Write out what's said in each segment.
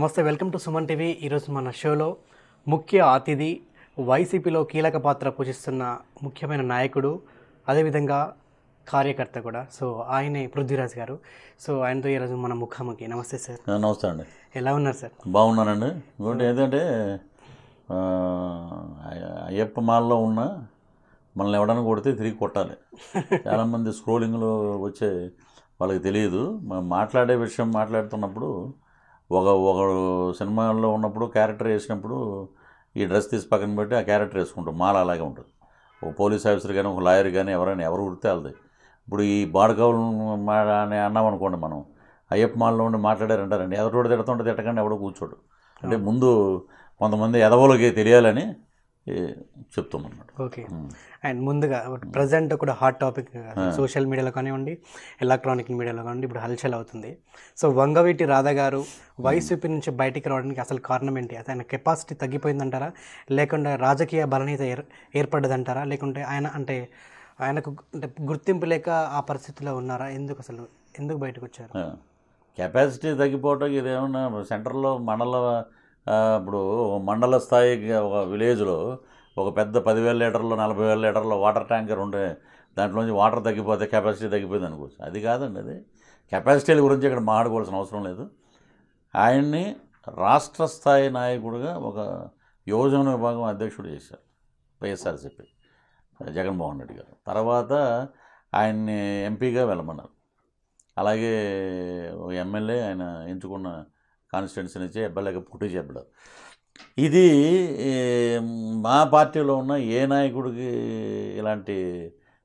నమస్తే, welcome to Suman TV. ఈరోజు మన షోలో ముఖ్య అతిథి, వైసీపీలో కీలక పాత్ర పోషిస్తున్న ముఖ్యమైన నాయకుడు, అదేవిధంగా కార్యకర్త కూడా. సో ఆయనే పృథ్వీరాజ్ గారు. సో ఆయనతో ఈరోజు మన ముఖాముఖి. నమస్తే సార్. నమస్తే అండి. ఎలా ఉన్నారు సార్? బాగున్నానండి. ఇంకోటి ఏంటంటే అయ్యప్ప మాలలో ఉన్న మనల్ని ఎవడన్నా కొడితే తిరిగి కొట్టాలి. చాలామంది స్క్రోలింగ్లో వచ్చే వాళ్ళకి తెలియదు. మనం మాట్లాడే విషయం మాట్లాడుతున్నప్పుడు ఒక సినిమాల్లో ఉన్నప్పుడు క్యారెక్టర్ వేసినప్పుడు ఈ డ్రెస్ తీసి పక్కన పెట్టి ఆ క్యారెక్టర్ వేసుకుంటాం. మాల అలాగే ఉంటుంది. ఒక పోలీస్ ఆఫీసర్ కానీ ఒక లాయర్ కానీ ఎవరు కుడితే వాళ్ళది. ఇప్పుడు ఈ బాడకవులు అని అన్నామనుకోండి, మనం అయ్యప్ప మాలలో ఉండి మాట్లాడారంటారండి, ఎదటోడు తిడుతుంటే తిట్టకండి ఎవడో కూర్చోడు. అంటే ముందు కొంతమంది ఎదవలకి తెలియాలని చెప్తామన్నమాట. ఓకే. అండ్ ముందుగా ప్రజెంట్ కూడా హాట్ టాపిక్ సోషల్ మీడియాలో కానివ్వండి, ఎలక్ట్రానిక్ మీడియాలో కానివ్వండి, ఇప్పుడు హల్చల్ అవుతుంది. సో వంగవీటి రాధా గారు వైసీపీ నుంచి బయటికి రావడానికి అసలు కారణం ఏంటి? ఆయన కెపాసిటీ తగ్గిపోయిందంటారా, లేకుంటే రాజకీయ బలనీయత ఏర్పడ్డదంటారా, లేకుంటే ఆయనకు అంటే గుర్తింపు లేక ఆ పరిస్థితిలో ఉన్నారా? ఎందుకు బయటకు వచ్చారు? కెపాసిటీ తగ్గిపోవటం ఇదేమన్నా సెంటర్లో ఇప్పుడు మండల స్థాయి ఒక విలేజ్లో ఒక పెద్ద 10,000 లీటర్లు 40,000 లీటర్ల వాటర్ ట్యాంకర్ ఉండే దాంట్లోంచి వాటర్ తగ్గిపోతే కెపాసిటీ తగ్గిపోయింది అనుకోవచ్చు. అది కాదండి. అది కెపాసిటీల గురించి ఇక్కడ మాట్లాడుకోవాల్సిన అవసరం లేదు. ఆయన్ని రాష్ట్ర స్థాయి నాయకుడిగా ఒక యువజన విభాగం అధ్యక్షుడు చేశారు వైఎస్ఆర్సీపీ జగన్మోహన్ రెడ్డి గారు. తర్వాత ఆయన్ని ఎంపీగా వెళ్ళమన్నారు. అలాగే ఎమ్మెల్యే ఆయన ఎంచుకున్న కాన్స్టిట్యున్సీ నుంచి ఎమ్మెల్యేగా పోటీ చేయబడ్డారు. ఇది మా పార్టీలో ఉన్న ఏ నాయకుడికి ఇలాంటి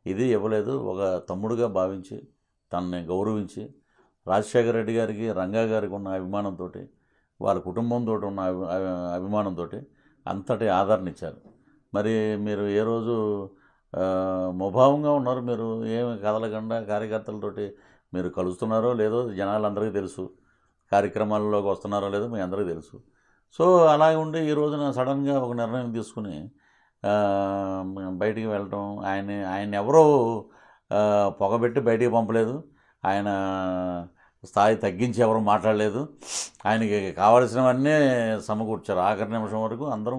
ఇది ఇవ్వలేదు. ఒక తమ్ముడుగా భావించి తనని గౌరవించి రాజశేఖర రెడ్డి గారికి, రంగా గారికి ఉన్న అభిమానంతో, వారి కుటుంబంతో ఉన్న అభిమానంతో అంతటి ఆదరణ ఇచ్చారు. మరి మీరు ఏ రోజు ముభావంగా ఉన్నారు. మీరు ఏమి కదలకుండా కార్యకర్తలతోటి మీరు కలుస్తున్నారో లేదో జనాలందరికీ తెలుసు. కార్యక్రమాల్లోకి వస్తున్నారో లేదో మీ అందరికీ తెలుసు. సో అలాగే ఉండి ఈ రోజున సడన్గా ఒక నిర్ణయం తీసుకుని బయటికి వెళ్ళటం, ఆయన ఎవరో పొగబెట్టి బయటికి పంపలేదు. ఆయన స్థాయి తగ్గించి ఎవరు మాట్లాడలేదు. ఆయనకి కావాల్సినవన్నీ సమకూర్చారు. ఆఖరి నిమిషం వరకు అందరూ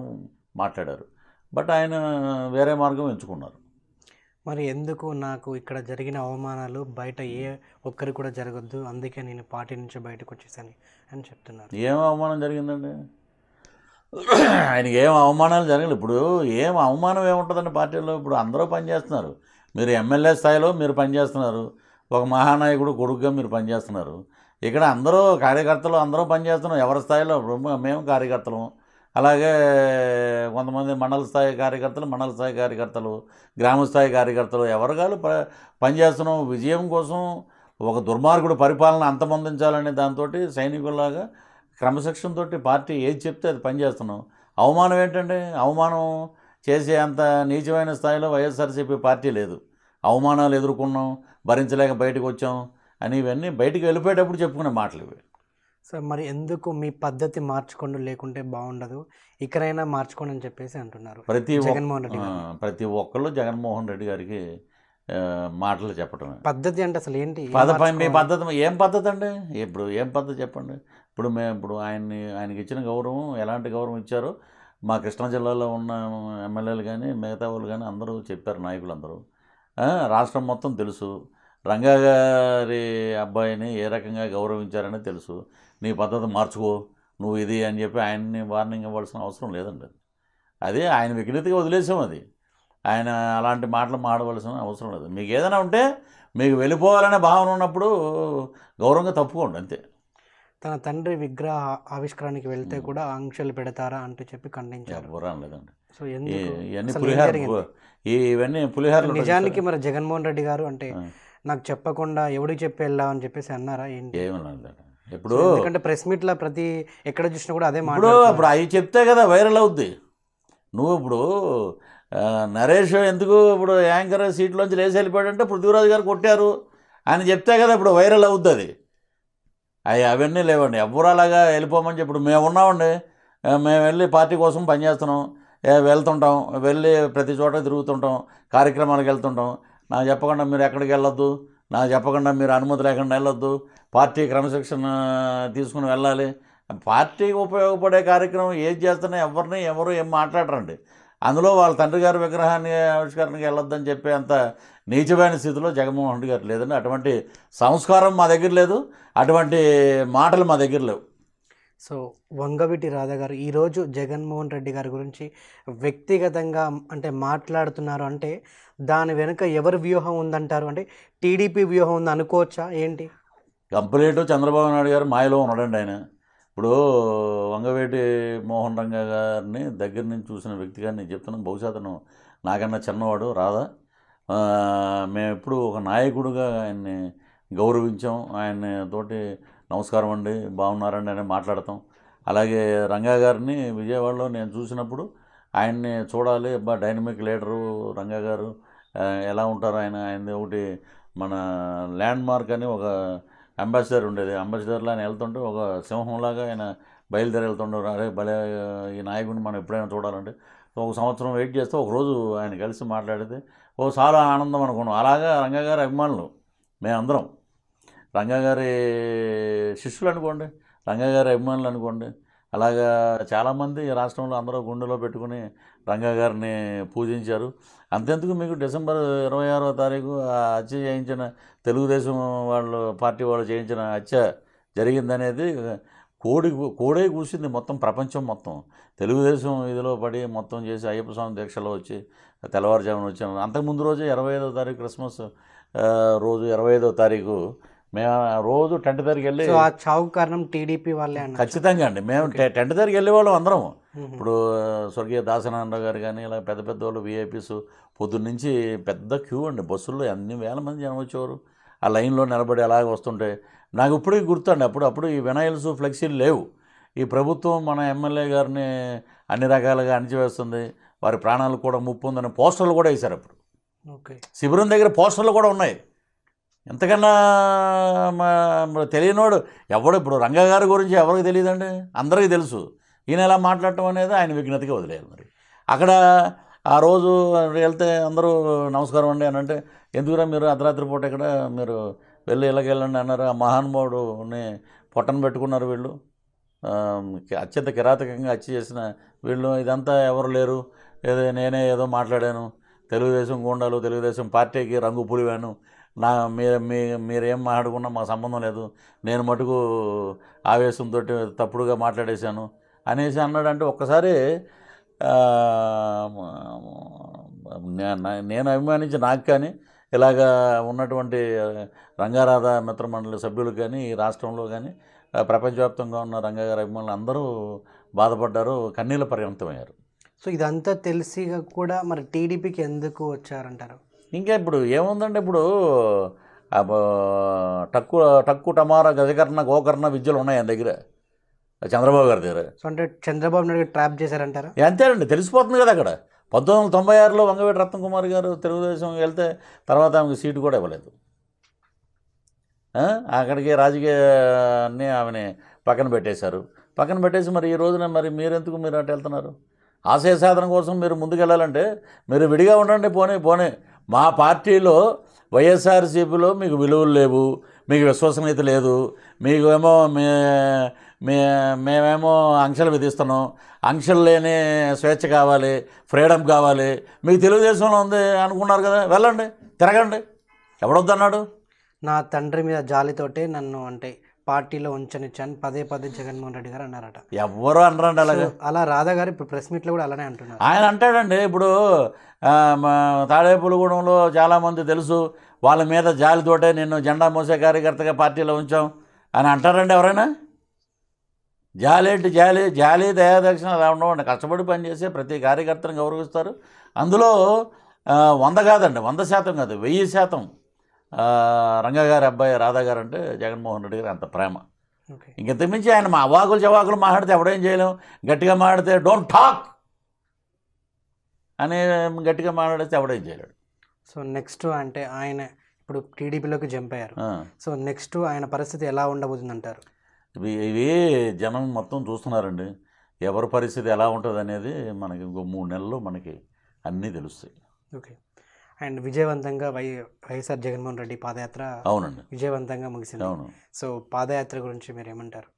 మాట్లాడారు. బట్ ఆయన వేరే మార్గం ఎంచుకున్నారు. మరి ఎందుకు నాకు ఇక్కడ జరిగిన అవమానాలు బయట ఏ ఒక్కరి కూడా జరగద్దు, అందుకే నేను పార్టీ నుంచి బయటకు వచ్చేసాను అని చెప్తున్నారు. ఏం అవమానం జరిగిందండి? ఆయనకి ఏం అవమానాలు జరగలేదు. ఇప్పుడు ఏం అవమానం ఏముంటుందండి పార్టీలో? ఇప్పుడు అందరూ పనిచేస్తున్నారు. మీరు ఎమ్మెల్యే స్థాయిలో మీరు పనిచేస్తున్నారు. ఒక మహానాయకుడు కొడుకుగా మీరు పనిచేస్తున్నారు. ఇక్కడ అందరూ కార్యకర్తలు అందరూ పనిచేస్తున్నాం. ఎవరి స్థాయిలో మేము కార్యకర్తలు, అలాగే కొంతమంది మండల స్థాయి కార్యకర్తలు, గ్రామ స్థాయి కార్యకర్తలు, ఎవరికాలు పనిచేస్తున్నాం. విజయం కోసం ఒక దుర్మార్గుడు పరిపాలన అంతమొందించాలనే దాంతో సైనికుల్లాగా క్రమశిక్షణతో పార్టీ ఏది చెప్తే అది పనిచేస్తున్నాం. అవమానం ఏంటండి? అవమానం చేసే అంత నీచమైన స్థాయిలో వైఎస్ఆర్సీపీ పార్టీ లేదు. అవమానాలు ఎదుర్కొన్నాం, భరించలేక బయటకు వచ్చాం అని ఇవన్నీ బయటికి వెళ్ళిపోయేటప్పుడు చెప్పుకునే మాటలు ఇవి. సో మరి ఎందుకు మీ పద్ధతి మార్చుకోండి, లేకుంటే బాగుండదు, ఇక్కడైనా మార్చుకోండి అని చెప్పేసి అంటున్నారు ప్రతి ఒక్కళ్ళు జగన్మోహన్ రెడ్డి గారికి మాటలు చెప్పటమే పద్ధతి. అంటే అసలు ఏంటి మీ పద్ధతి? ఏం పద్ధతి అండి? ఇప్పుడు ఏం పద్ధతి చెప్పండి. ఇప్పుడు ఆయనకి ఇచ్చిన గౌరవం ఎలాంటి గౌరవం ఇచ్చారో మా కృష్ణా జిల్లాలో ఉన్న ఎమ్మెల్యేలు కానీ మిగతా వాళ్ళు కానీ అందరూ చెప్పారు. నాయకులందరూ రాష్ట్రం మొత్తం తెలుసు. రంగా గారి అబ్బాయిని ఏ రకంగా గౌరవించారని తెలుసు. నీ పద్ధతి మార్చుకో, నువ్వు ఇది అని చెప్పి ఆయన్ని వార్నింగ్ ఇవ్వాల్సిన అవసరం లేదండి. అది ఆయన విఘ్నతగా వదిలేసాం. అది ఆయన అలాంటి మాటలు మాడవలసిన అవసరం లేదు. మీకు ఏదైనా ఉంటే మీకు వెళ్ళిపోవాలనే భావన ఉన్నప్పుడు గౌరవంగా తప్పుకోండి, అంతే. తన తండ్రి విగ్రహ ఆవిష్కరణకి వెళ్తే కూడా ఆంక్షలు పెడతారా అంటూ చెప్పి ఖండించారు. లేదండి. సో ఇవన్నీ పులిహార. నిజానికి మరి జగన్మోహన్ రెడ్డి గారు అంటే నాకు చెప్పకుండా ఎవడికి చెప్పి వెళ్ళావు అని చెప్పేసి అన్నారా ఏంటి? ఏమన్నా ఇప్పుడు ఎందుకంటే ప్రెస్ మీట్లో ప్రతి ఎక్కడ చూసినా కూడా అదే మాట. ఇప్పుడు అవి చెప్తే కదా వైరల్ అవుద్ది. నువ్వు ఇప్పుడు నరేష్ ఎందుకు ఇప్పుడు యాంకర్ సీట్లోంచి లేచి వెళ్ళిపోయాడంటే పృథ్వీరాజు గారు కొట్టారు అని చెప్తే కదా ఇప్పుడు వైరల్ అవుద్ది. అది అవన్నీ లేవండి. ఎవరు అలాగా వెళ్ళిపోమని ఇప్పుడు మేము ఉన్నామండి. మేము వెళ్ళి పార్టీ కోసం పనిచేస్తున్నాం, వెళ్తుంటాం, వెళ్ళి ప్రతి చోట తిరుగుతుంటాం, కార్యక్రమాలకు వెళ్తుంటాం. నాకు చెప్పకుండా మీరు ఎక్కడికి వెళ్ళొద్దు, నాకు చెప్పకుండా మీరు అనుమతి లేకుండా వెళ్ళొద్దు, పార్టీ క్రమశిక్షణ తీసుకుని వెళ్ళాలి పార్టీకి ఉపయోగపడే కార్యక్రమం ఏది చేస్తున్నా ఎవరు ఏం మాట్లాడరండి. అందులో వాళ్ళ తండ్రి గారి విగ్రహాన్ని ఆవిష్కరణకి వెళ్ళొద్దని చెప్పే అంత నీచమైన స్థితిలో జగన్మోహన్ రెడ్డి గారు లేదండి. అటువంటి సంస్కారం మా దగ్గర లేదు, అటువంటి మాటలు మా దగ్గర లేవు. సో వంగవీటి రాధా గారు ఈరోజు జగన్మోహన్ రెడ్డి గారి గురించి వ్యక్తిగతంగా అంటే మాట్లాడుతున్నారు అంటే దాని వెనుక ఎవరి వ్యూహం ఉందంటారు? అంటే టీడీపీ వ్యూహం ఉంది అనుకోవచ్చా ఏంటి? కంప్లీట్ చంద్రబాబు నాయుడు గారు మాయలో ఉన్నాడండి ఆయన. ఇప్పుడు వంగవీటి మోహన్ రంగా గారిని దగ్గర నుంచి చూసిన వ్యక్తిగా నేను చెప్తున్నాను. బహుశా అతను నాకన్నా చిన్నవాడు రాధా. మేము ఎప్పుడు ఒక నాయకుడిగా ఆయన్ని గౌరవించాం. ఆయన తోటి నమస్కారం అండి, బాగున్నారండి అని మాట్లాడతాం. అలాగే రంగా గారిని విజయవాడలో నేను చూసినప్పుడు ఆయన్ని చూడాలి, డైనమిక్ లీడరు రంగా గారు, ఎలా ఉంటారు ఆయనది ఒకటి మన ల్యాండ్ మార్క్ అని ఒక అంబాసిడర్ ఉండేది. అంబాసిడర్లో ఆయన వెళ్తుంటే ఒక సింహంలాగా ఆయన బయలుదేరి వెళ్తుంటారు. అరే భలే ఈ నాయకుడిని మనం ఎప్పుడైనా చూడాలంటే ఒక సంవత్సరం వెయిట్ చేస్తే ఒకరోజు ఆయన కలిసి మాట్లాడితే చాలా ఆనందం అనుకున్నాం. అలాగా రంగా గారి అభిమానులు మేమందరం, రంగా గారి శిష్యులు అనుకోండి, రంగా గారి అభిమానులు అనుకోండి. అలాగా చాలామంది రాష్ట్రంలో అందరూ గుండెలో పెట్టుకుని రంగా గారిని పూజించారు. అంతెందుకు మీకు డిసెంబర్ 26వ తారీఖు ఆ హత్య చేయించిన తెలుగుదేశం వాళ్ళు పార్టీ వాళ్ళు చేయించిన హత్య జరిగిందనేది కోడే కూసింది మొత్తం ప్రపంచం మొత్తం. తెలుగుదేశం ఇదిలో పడి మొత్తం చేసి అయ్యప్ప స్వామి దీక్షలో వచ్చి తెల్లవారుజామున వచ్చాము. అంతకుముందు రోజు 25వ తారీఖు క్రిస్మస్ రోజు 25వ తారీఖు మేము రోజు టెంట్ దగ్గరికి వెళ్ళి, ఆ చావుకు కారణం టీడీపీ వాళ్ళే అన్న. ఖచ్చితంగా అండి. మేము టెంట్ దగ్గరికి వెళ్ళేవాళ్ళం అందరం. ఇప్పుడు స్వర్గీయ దాసనారాయణరావు గారు కానీ ఇలా పెద్ద పెద్ద వాళ్ళు విఐపీస్ పొద్దున్నుంచి పెద్ద క్యూ అండి, బస్సుల్లో అన్ని వేల మంది జనం వచ్చేవారు. ఆ లైన్లో నిలబడి అలాగే వస్తుంటే నాకు ఇప్పటికీ గుర్తండి. అప్పుడు ఈ వినాయిల్స్ ఫ్లెక్సీలు లేవు. ఈ ప్రభుత్వం మన ఎమ్మెల్యే గారిని అన్ని రకాలుగా అణిచివేస్తుంది, వారి ప్రాణాలకు కూడా ముప్పు ఉందని పోస్టర్లు కూడా వేశారు. అప్పుడు శిబిరం దగ్గర పోస్టర్లు కూడా ఉన్నాయి. ఎంతకన్నా తెలియనోడు ఎవడు? ఇప్పుడు రంగా గారి గురించి ఎవరికి తెలియదండి, అందరికీ తెలుసు. ఈయన ఎలా మాట్లాడటం అనేది ఆయన విజ్ఞతగా వదిలేయాలి. మరి అక్కడ ఆ రోజు వెళ్తే అందరూ నమస్కారం అండి అని అంటే, ఎందుకురా మీరు అర్ధరాత్రి పూట ఇక్కడ మీరు వెళ్ళి ఇలాగెళ్ళండి అన్నారు. ఆ మహానుభావుడుని పొట్టను పెట్టుకున్నారు వీళ్ళు. అత్యంత కిరాతకంగా హత్య చేసిన వీళ్ళు. ఇదంతా ఎవరు లేరు, నేనే ఏదో మాట్లాడాను, తెలుగుదేశం గూండాలు తెలుగుదేశం పార్టీకి రంగు పులివాను, మీరేం మాట్లాడుకున్నా మాకు సంబంధం లేదు, నేను మటుకు ఆవేశంతో తప్పుడుగా మాట్లాడేశాను అనేసి అన్నాడంటే ఒక్కసారి నేను అభిమానించి నాకు కానీ ఇలాగా ఉన్నటువంటి రంగారాధ మిత్రమండలి సభ్యులకు కానీ ఈ రాష్ట్రంలో కానీ ప్రపంచవ్యాప్తంగా ఉన్న రంగా గారి అభిమానులు అందరూ బాధపడ్డారు, కన్నీళ్ళ పర్యంతమయ్యారు. సో ఇదంతా తెలిసి కూడా మరి టీడీపీకి ఎందుకు వచ్చారంటారు? ఇంకా ఇప్పుడు ఏముందంటే, ఇప్పుడు టక్కు టమారా గజకర్ణ గోకర్ణ విద్యలు ఉన్నాయి ఆయన దగ్గర, చంద్రబాబు గారి దగ్గర. సో అంటే చంద్రబాబు నాయుడు ట్రాప్ చేశారంటారా? అంతేనండి, తెలిసిపోతుంది కదా. అక్కడ 1996లో వంగవీటి రత్న కుమార్ గారు తెలుగుదేశం వెళ్తే తర్వాత ఆమెకు సీటు కూడా ఇవ్వలేదు. అక్కడికి రాజకీయాన్ని ఆమెని పక్కన పెట్టేశారు. పక్కన పెట్టేసి మరి ఈ రోజున మరి మీరు అటు వెళ్తున్నారు? ఆశయ సాధన కోసం మీరు ముందుకెళ్ళాలంటే మీరు విడిగా ఉండండి. పోనీ మా పార్టీలో వైఎస్ఆర్సీపీలో మీకు విలువలు లేవు, మీకు విశ్వసనీయత లేదు, మీకు ఏమో మేమేమో ఆంక్షలు విధిస్తున్నాం, ఆంక్షలు లేని స్వేచ్ఛ కావాలి, ఫ్రీడమ్ కావాలి, మీకు తెలుగుదేశంలో ఉంది అనుకున్నారు కదా, వెళ్ళండి, తిరగండి, ఎవడొద్దన్నాడు? నా తండ్రి మీద జాలితోటే నన్ను అంటే పార్టీలో ఉంచనిచ్చాను పదే జగన్మోహన్ రెడ్డి గారు అన్నారట. ఎవరు అనరండి అలాగే. అలా రాధా గారు ఇప్పుడు ప్రెస్ మీట్లో కూడా అలానే అంటున్నారు. ఆయన అంటాడండి. ఇప్పుడు తాడేపులగూడెంలో చాలామంది తెలుసు, వాళ్ళ మీద జాలితోటే నిన్ను జెండా మోసే కార్యకర్తగా పార్టీలో ఉంచాం అని అంటారండి ఎవరైనా? జాలేంటి? జాలి దయాదక్షిణ అలా ఉండవండి. కష్టపడి పనిచేసే ప్రతి కార్యకర్తను గౌరవిస్తారు. అందులో 100 కాదండి, 100% కాదు, 1000% రంగా గారి అబ్బాయి రాధా గారు అంటే జగన్మోహన్ రెడ్డి గారు అంత ప్రేమ. ఇంకెంతకుమించి ఆయన మా అవాకులు చవాకులు మాట్లాడితే ఎవడేం చేయలేం. గట్టిగా మాట్లాడితే డోంట్ టాక్ అని గట్టిగా మాట్లాడితే ఎవడేం చేయలేడు. సో నెక్స్ట్ అంటే ఆయన ఇప్పుడు టీడీపీలోకి జంప్ అయ్యారు. సో నెక్స్ట్ ఆయన పరిస్థితి ఎలా ఉండబోతుంది అంటారు? ఇవి జనం మొత్తం చూస్తున్నారండి. ఎవరి పరిస్థితి ఎలా ఉంటుంది అనేది మనకి ఇంకో 3 నెలల్లో మనకి అన్నీ తెలుస్తాయి. ఓకే. అండ్ విజయవంతంగా వైఎస్ఆర్ జగన్మోహన్ రెడ్డి పాదయాత్ర అవునండి విజయవంతంగా ముగిసింది. అవును. సో పాదయాత్ర గురించి మీరు ఏమంటారు?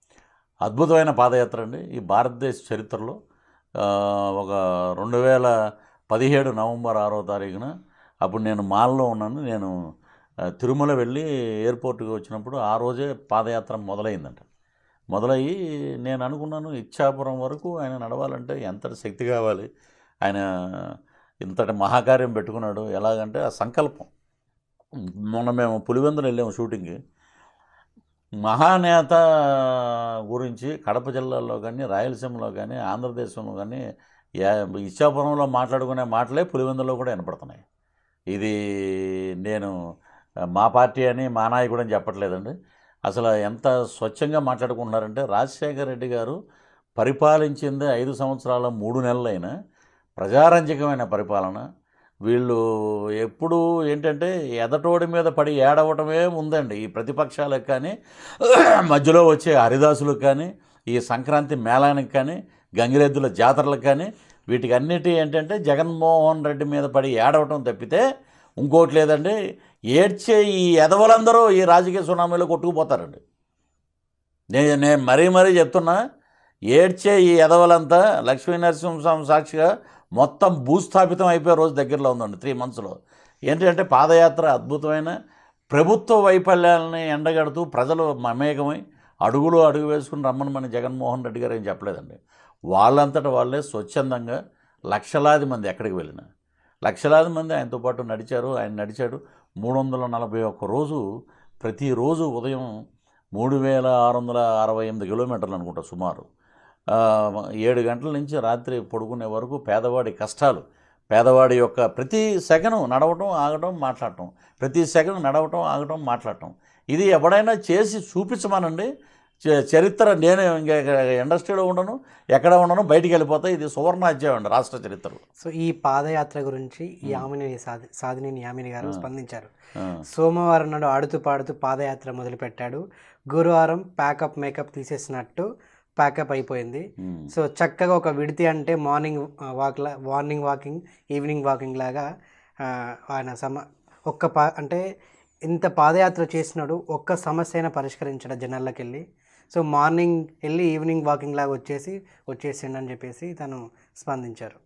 అద్భుతమైన పాదయాత్ర అండి ఈ భారతదేశ చరిత్రలో. ఒక 2017 నవంబర్ 6వ తారీఖున అప్పుడు నేను మాల్లో ఉన్నాను. నేను తిరుమల వెళ్ళి ఎయిర్పోర్ట్కి వచ్చినప్పుడు ఆ రోజే పాదయాత్ర మొదలైందంట. మొదలయ్యి నేను అనుకున్నాను ఇచ్ఛాపురం వరకు ఆయన నడవాలంటే ఎంతటి శక్తి కావాలి, ఆయన ఇంతటి మహాకార్యం పెట్టుకున్నాడు. ఎలాగంటే ఆ సంకల్పం. మొన్న మేము పులివెందులు వెళ్ళాము షూటింగ్కి. మహానేత గురించి కడప జిల్లాలో కానీ, రాయలసీమలో కానీ, ఆంధ్రదేశంలో కానీ ఇచ్ఛాపురంలో మాట్లాడుకునే మాటలే పులివెందులో కూడా వినపడుతున్నాయి. ఇది నేను మా పార్టీ అని మా నాయకుడు అని చెప్పట్లేదండి. అసలు ఎంత స్వచ్ఛంగా మాట్లాడుకుంటున్నారంటే, రాజశేఖర రెడ్డి గారు పరిపాలించింది 5 సంవత్సరాల 3 నెలలైనా ప్రజారంజకమైన పరిపాలన. వీళ్ళు ఎప్పుడూ ఏంటంటే ఎదటోడి మీద పడి ఏడవటమే ఉందండి. ఈ ప్రతిపక్షాలకు కానీ, మధ్యలో వచ్చే హరిదాసులకు కానీ, ఈ సంక్రాంతి మేళానికి కానీ, గంగిరెద్దుల జాతరలకు కానీ, వీటికి అన్నిటి ఏంటంటే జగన్మోహన్ రెడ్డి మీద పడి ఏడవటం తప్పితే ఇంకోటి లేదండి. ఏడ్చే ఈ ఎదవలందరూ ఈ రాజకీయ సునామీలో కొట్టుకుపోతారండి. నేను మరీ చెప్తున్నా, ఏడ్చే ఈ ఎదవలంతా లక్ష్మీనరసింహస్వామి సాక్షిగా మొత్తం భూస్థాపితం అయిపోయే రోజు దగ్గరలో ఉందండి 3 మంత్స్లో. ఏంటంటే పాదయాత్ర అద్భుతమైన ప్రభుత్వ వైఫల్యాలని ఎండగడుతూ ప్రజలు మమేకమై అడుగు వేసుకుని రమ్మని జగన్మోహన్ రెడ్డి గారు ఏం చెప్పలేదండి. వాళ్ళంతటా వాళ్ళే స్వచ్ఛందంగా లక్షలాది మంది ఎక్కడికి వెళ్ళినా లక్షలాది మంది ఆయనతో పాటు నడిచారు. ఆయన నడిచాడు 341 రోజు. ప్రతిరోజు ఉదయం 3668 కిలోమీటర్లు అనుకుంటా సుమారు. 7 గంటల నుంచి రాత్రి పడుకునే వరకు పేదవాడి కష్టాలు, పేదవాడి యొక్క ప్రతి సెకను నడవటం ఆగటం మాట్లాడటం, ప్రతి సెకను నడవటం ఆగటం మాట్లాడటం. ఇది ఎవడైనా చేసి చూపించమనండి. చరిత్ర నేను ఇంకా ఇండస్ట్రీలో ఉండను, ఎక్కడ ఉండను, బయటికి వెళ్ళిపోతా. ఇది సువర్ణాధ్యాయం అండి రాష్ట్ర చరిత్రలో. సో ఈ పాదయాత్ర గురించి సాధినేని యామిని గారు స్పందించారు. సోమవారం నాడు ఆడుతూ పాడుతూ పాదయాత్ర మొదలుపెట్టాడు. గురువారం ప్యాకప్ మేకప్ తీసేసినట్టు ప్యాకప్ అయిపోయింది. సో చక్కగా ఒక విడితి అంటే మార్నింగ్ వాకింగ్, ఈవినింగ్ వాకింగ్ లాగా ఆయన అంటే ఇంత పాదయాత్ర చేసినాడు, ఒక్క సమస్య అయినా పరిష్కరించాడు జనాల్లోకి వెళ్ళి. సో మార్నింగ్ వెళ్ళి ఈవినింగ్ వాకింగ్ లాగా వచ్చేసిండు అని చెప్పేసి తను స్పందించారు.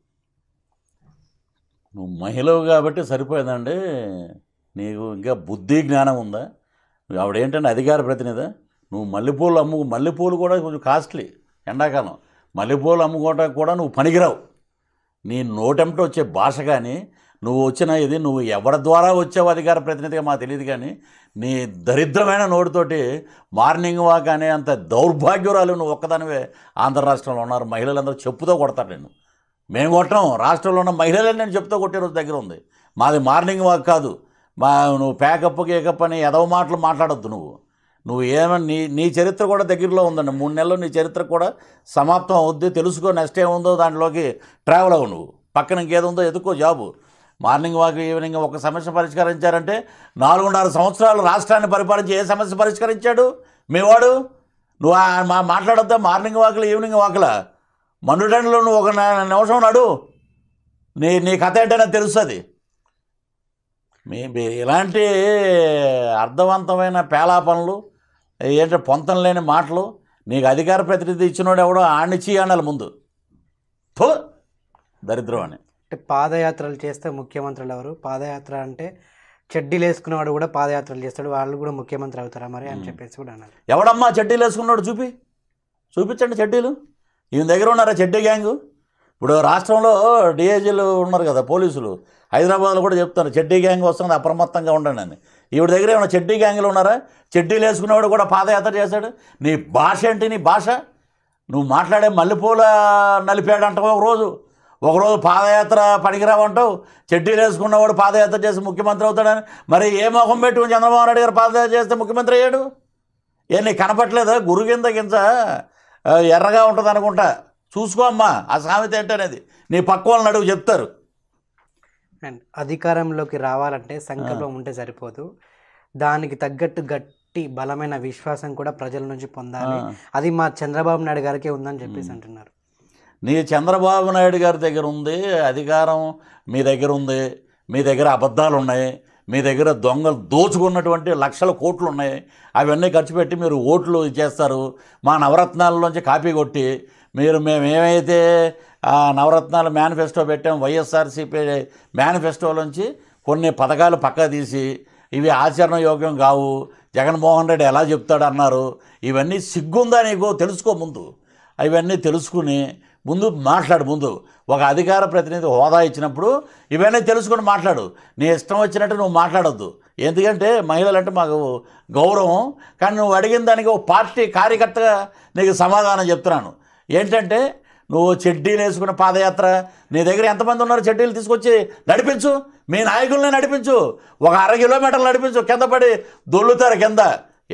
నువ్వు మహిళవు కాబట్టి సరిపోయిందండి. నీకు ఇంకా బుద్ధి జ్ఞానం ఉందా? ఆవిడేంటంటే అధికార ప్రతినిధి. నువ్వు మల్లెపూలు కూడా కొంచెం కాస్ట్లీ. ఎండాకాలం మల్లెపూలు అమ్ముకోవటానికి కూడా నువ్వు పనికిరావు. నీ నోటెంట వచ్చే భాష కానీ, నువ్వు వచ్చిన ఇది నువ్వు ఎవరి ద్వారా వచ్చావు అధికార ప్రతినిధిగా మాకు తెలియదు, కానీ నీ దరిద్రమైన నోటితోటి మార్నింగ్ వాక్ అనే అంత దౌర్భాగ్యురాలు నువ్వు ఒక్కదానివే ఆంధ్ర రాష్ట్రంలో ఉన్నారు. మహిళలందరూ చెప్పుతో కొడతారు. మేము కొట్టడం, రాష్ట్రంలో ఉన్న మహిళలే నేను చెప్పుతో కొట్టే రోజు దగ్గర ఉంది. మాది మార్నింగ్ వాక్ కాదు. నువ్వు ప్యాకప్ కేకప్ అని ఎదవ మాటలు మాట్లాడొద్దు. నువ్వు ఏమని నీ చరిత్ర కూడా దగ్గరలో ఉందండి. 3 నెలలు నీ చరిత్ర కూడా సమాప్తం అవుద్ది. తెలుసుకో, నెక్స్ట్ ఏముందో దాంట్లోకి ట్రావెల్ అవ్వు. నువ్వు పక్కన ఇంకేదుందో ఎదుకో జాబు. మార్నింగ్ వాక్, ఈవినింగ్ ఒక సమస్య పరిష్కరించారంటే 4.5 సంవత్సరాలు రాష్ట్రాన్ని పరిపాలించి ఏ సమస్య పరిష్కరించాడు మీవాడు? నువ్వు మాట్లాడొద్దా మార్నింగ్ వాకులు ఈవినింగ్ వాకులా? మండుటెండలో నువ్వు ఒక నిమిషం నడు, నీ కథ ఏంటనే తెలుస్తుంది. ఇలాంటి అర్థవంతమైన పేలాపనలు, ఏంటంటే పొంతం లేని మాటలు నీకు అధికార ప్రతినిధి ఇచ్చినోడు ఎవడో ఆణిచి అనాలి ముందు. దరిద్రం అని. అంటే పాదయాత్రలు చేస్తే ముఖ్యమంత్రులు ఎవరు? పాదయాత్ర అంటే చెడ్డీలు వేసుకునేవాడు కూడా పాదయాత్రలు చేస్తాడు, వాళ్ళు కూడా ముఖ్యమంత్రి అవుతారా మరి అని చెప్పేసి కూడా అన్నారు. ఎవడమ్మా చెడ్డీలు వేసుకున్నాడు? చూపించండి చెడ్డీలు. ఈయన దగ్గర ఉన్నారా చెడ్డీ గ్యాంగు? ఇప్పుడు రాష్ట్రంలో డిఐజీలు ఉన్నారు కదా, పోలీసులు, హైదరాబాద్లో కూడా చెప్తారు చెడ్డీ గ్యాంగ్ వస్తుంది, అప్రమత్తంగా ఉండండి అని. ఈవిడ దగ్గర ఏమైనా చెడ్డీ గ్యాంగులు ఉన్నారా? చెడ్డీలు వేసుకునేవాడు కూడా పాదయాత్ర చేశాడు. నీ భాష ఏంటి? నీ భాష నువ్వు మాట్లాడే మల్లెపూల నలిపాడు అంటావు ఒకరోజు పాదయాత్ర పనికిరావంటావు. చెడ్డీలు వేసుకున్నవాడు పాదయాత్ర చేసి ముఖ్యమంత్రి అవుతాడని. మరి ఏ మొహం పెట్టుకుని చంద్రబాబు నాయుడు గారు పాదయాత్ర చేస్తే ముఖ్యమంత్రి అయ్యాడు? నీకు కనపట్లేదా? గురు గింజ ఎర్రగా ఉంటుంది అనుకుంటా. చూసుకో అమ్మా ఆ సామెత ఏంటనేది. నీ పక్క వాళ్ళని అడుగు, చెప్తారు. అండ్ అధికారంలోకి రావాలంటే సంకల్పం ఉంటే సరిపోదు, దానికి తగ్గట్టు గట్టి బలమైన విశ్వాసం కూడా ప్రజల నుంచి పొందాలి. అది మా చంద్రబాబు నాయుడు గారికే ఉందని చెప్పేసి అంటున్నారు. నీ చంద్రబాబు నాయుడు గారి దగ్గర ఉంది అధికారం, మీ దగ్గర ఉంది. మీ దగ్గర అబద్ధాలు ఉన్నాయి, మీ దగ్గర దొంగలు దోచుకున్నటువంటి లక్షల కోట్లు ఉన్నాయి. అవన్నీ ఖర్చు పెట్టి మీరు ఓట్లు చేస్తారు. మా నవరత్నాలలోంచి కాపీ కొట్టి మేము ఏమైతే ఆ నవరత్నాల మేనిఫెస్టో పెట్టాం, వైఎస్ఆర్సీపీ మేనిఫెస్టోలోంచి కొన్ని పథకాలు పక్కా తీసి ఇవి ఆచరణ యోగ్యం కావు, జగన్మోహన్ రెడ్డి ఎలా చెప్తాడు అన్నారు. ఇవన్నీ సిగ్గుందా నీకు? తెలుసుకో ముందు. ఇవన్నీ తెలుసుకుని ముందు మాట్లాడు. ముందు ఒక అధికార ప్రతినిధి హోదా ఇచ్చినప్పుడు ఇవన్నీ తెలుసుకొని మాట్లాడు. నీ ఇష్టం వచ్చినట్టు నువ్వు మాట్లాడొద్దు. ఎందుకంటే మహిళలంటే మాకు గౌరవం. కానీ నువ్వు అడిగిన దానికి ఒక పార్టీ కార్యకర్తగా నీకు సమాధానం చెప్తున్నాను. ఏంటంటే నువ్వు చెడ్డీలు వేసుకున్న పాదయాత్ర, నీ దగ్గర ఎంతమంది ఉన్నారు చెడ్డీలు తీసుకొచ్చి నడిపించు, మీ నాయకులనే నడిపించు, ఒక 1/2 కిలోమీటర్లు నడిపించు, కింద పడి దొల్లుతారు కింద.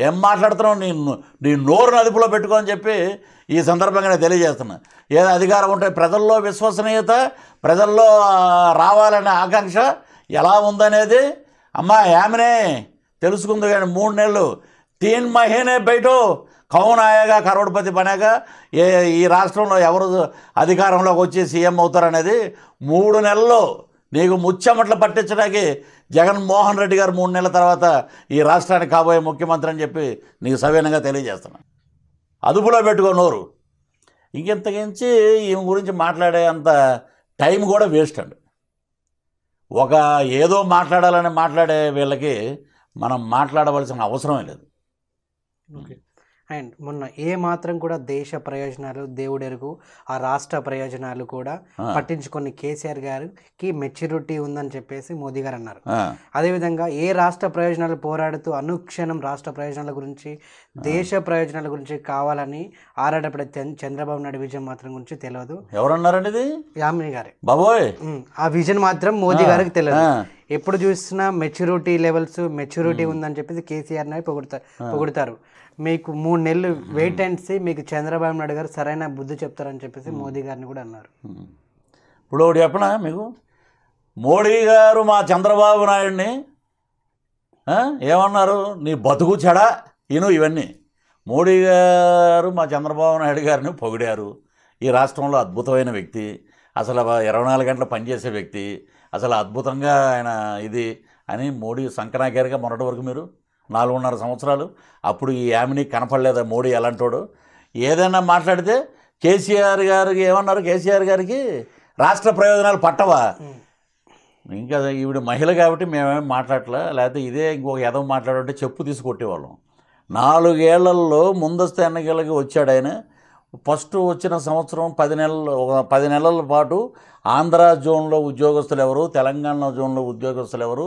ఏం మాట్లాడుతున్నావు? నీ నోరును అదుపులో పెట్టుకో అని చెప్పి ఈ సందర్భంగా నేను తెలియజేస్తున్నా. ఏదో అధికారం ఉంటే ప్రజల్లో విశ్వసనీయత, ప్రజల్లో రావాలనే ఆకాంక్ష ఎలా ఉందనేది అమ్మా యామినే తెలుసుకుంది. కానీ 3 నెలలు 3 మహీనే బయటో కౌన్ ఆయాగా కరోడ్పతి బనేగా, ఈ రాష్ట్రంలో ఎవరు అధికారంలోకి వచ్చి సీఎం అవుతారనేది 3 నెలల్లో నీకు ముచ్చెమట్లు పట్టించడానికి జగన్మోహన్ రెడ్డి గారు 3 నెలల తర్వాత ఈ రాష్ట్రానికి కాబోయే ముఖ్యమంత్రి అని చెప్పి నీకు సవినయంగా తెలియజేస్తున్నా. అదుపులో పెట్టుకో నోరు. ఇంకెంతకించి ఈమె గురించి మాట్లాడే అంత టైం కూడా వేస్ట్ అండి. ఒక ఏదో మాట్లాడాలని మాట్లాడే వీళ్ళకి మనం మాట్లాడవలసిన అవసరమే లేదు. ఓకే. అండ్ మొన్న ఏ మాత్రం కూడా దేశ ప్రయోజనాలు దేవుడెరుగు, ఆ రాష్ట్ర ప్రయోజనాలు కూడా పట్టించుకొని కేసీఆర్ గారికి మెచ్యూరిటీ ఉందని చెప్పేసి మోదీ గారు అన్నారు. అదేవిధంగా ఏ రాష్ట్ర ప్రయోజనాలు పోరాడుతూ అనుక్షణం రాష్ట్ర ప్రయోజనాల గురించి, దేశ ప్రయోజనాల గురించి కావాలని ఆరాటపడే చంద్రబాబు నాయుడు విజన్ మాత్రం గురించి తెలియదు. ఎవరన్నారండి ఇది? యామిని గారే. బాబోయ్, ఆ విజన్ మాత్రం మోదీ గారికి తెలియదు. ఎప్పుడు చూసినా మెచ్యూరిటీ లెవెల్స్, మెచ్యూరిటీ ఉందని చెప్పేసి కేసీఆర్ నాయుడు పొగుడతారు. మీకు 3 నెలలు వెయిట్ అండ్ సీ, మీకు చంద్రబాబు నాయుడు గారు సరైన బుద్ధి చెప్తారని చెప్పేసి మోదీ గారిని కూడా అన్నారు. ఇప్పుడు ఒకటి చెప్పనా మీకు, మోడీ గారు మా చంద్రబాబు నాయుడిని ఏమన్నారు? నీ బతుకు చెడా ఇవన్నీ. మోడీ గారు మా చంద్రబాబు నాయుడు గారిని పొగిడారు. ఈ రాష్ట్రంలో అద్భుతమైన వ్యక్తి, అసలు 24 గంటలు పనిచేసే వ్యక్తి, అసలు అద్భుతంగా ఆయన ఇది అని మోడీ సంకనాకేరుగా మొన్నటి వరకు మీరు 4.5 సంవత్సరాలు అప్పుడు ఈ యామిని కనపడలేదా మోడీ ఎలాంటోడు? ఏదైనా మాట్లాడితే కేసీఆర్ గారికి ఏమన్నారు? కేసీఆర్ గారికి రాష్ట్ర ప్రయోజనాలు పట్టవా? ఇంకా ఈవిడ మహిళ కాబట్టి మేమేం మాట్లాడలే, లేకపోతే ఇదే ఇంకొక ఎదవ మాట్లాడుంటే చెప్పు తీసుకొట్టేవాళ్ళం. 4 ఏళ్లలో ముందస్తు ఎన్నికలకి వచ్చాడు ఆయన. ఫస్ట్ వచ్చిన సంవత్సరం 10 నెలల పాటు ఆంధ్ర జోన్లో ఉద్యోగస్తులు ఎవరు, తెలంగాణ జోన్లో ఉద్యోగస్తులు ఎవరు,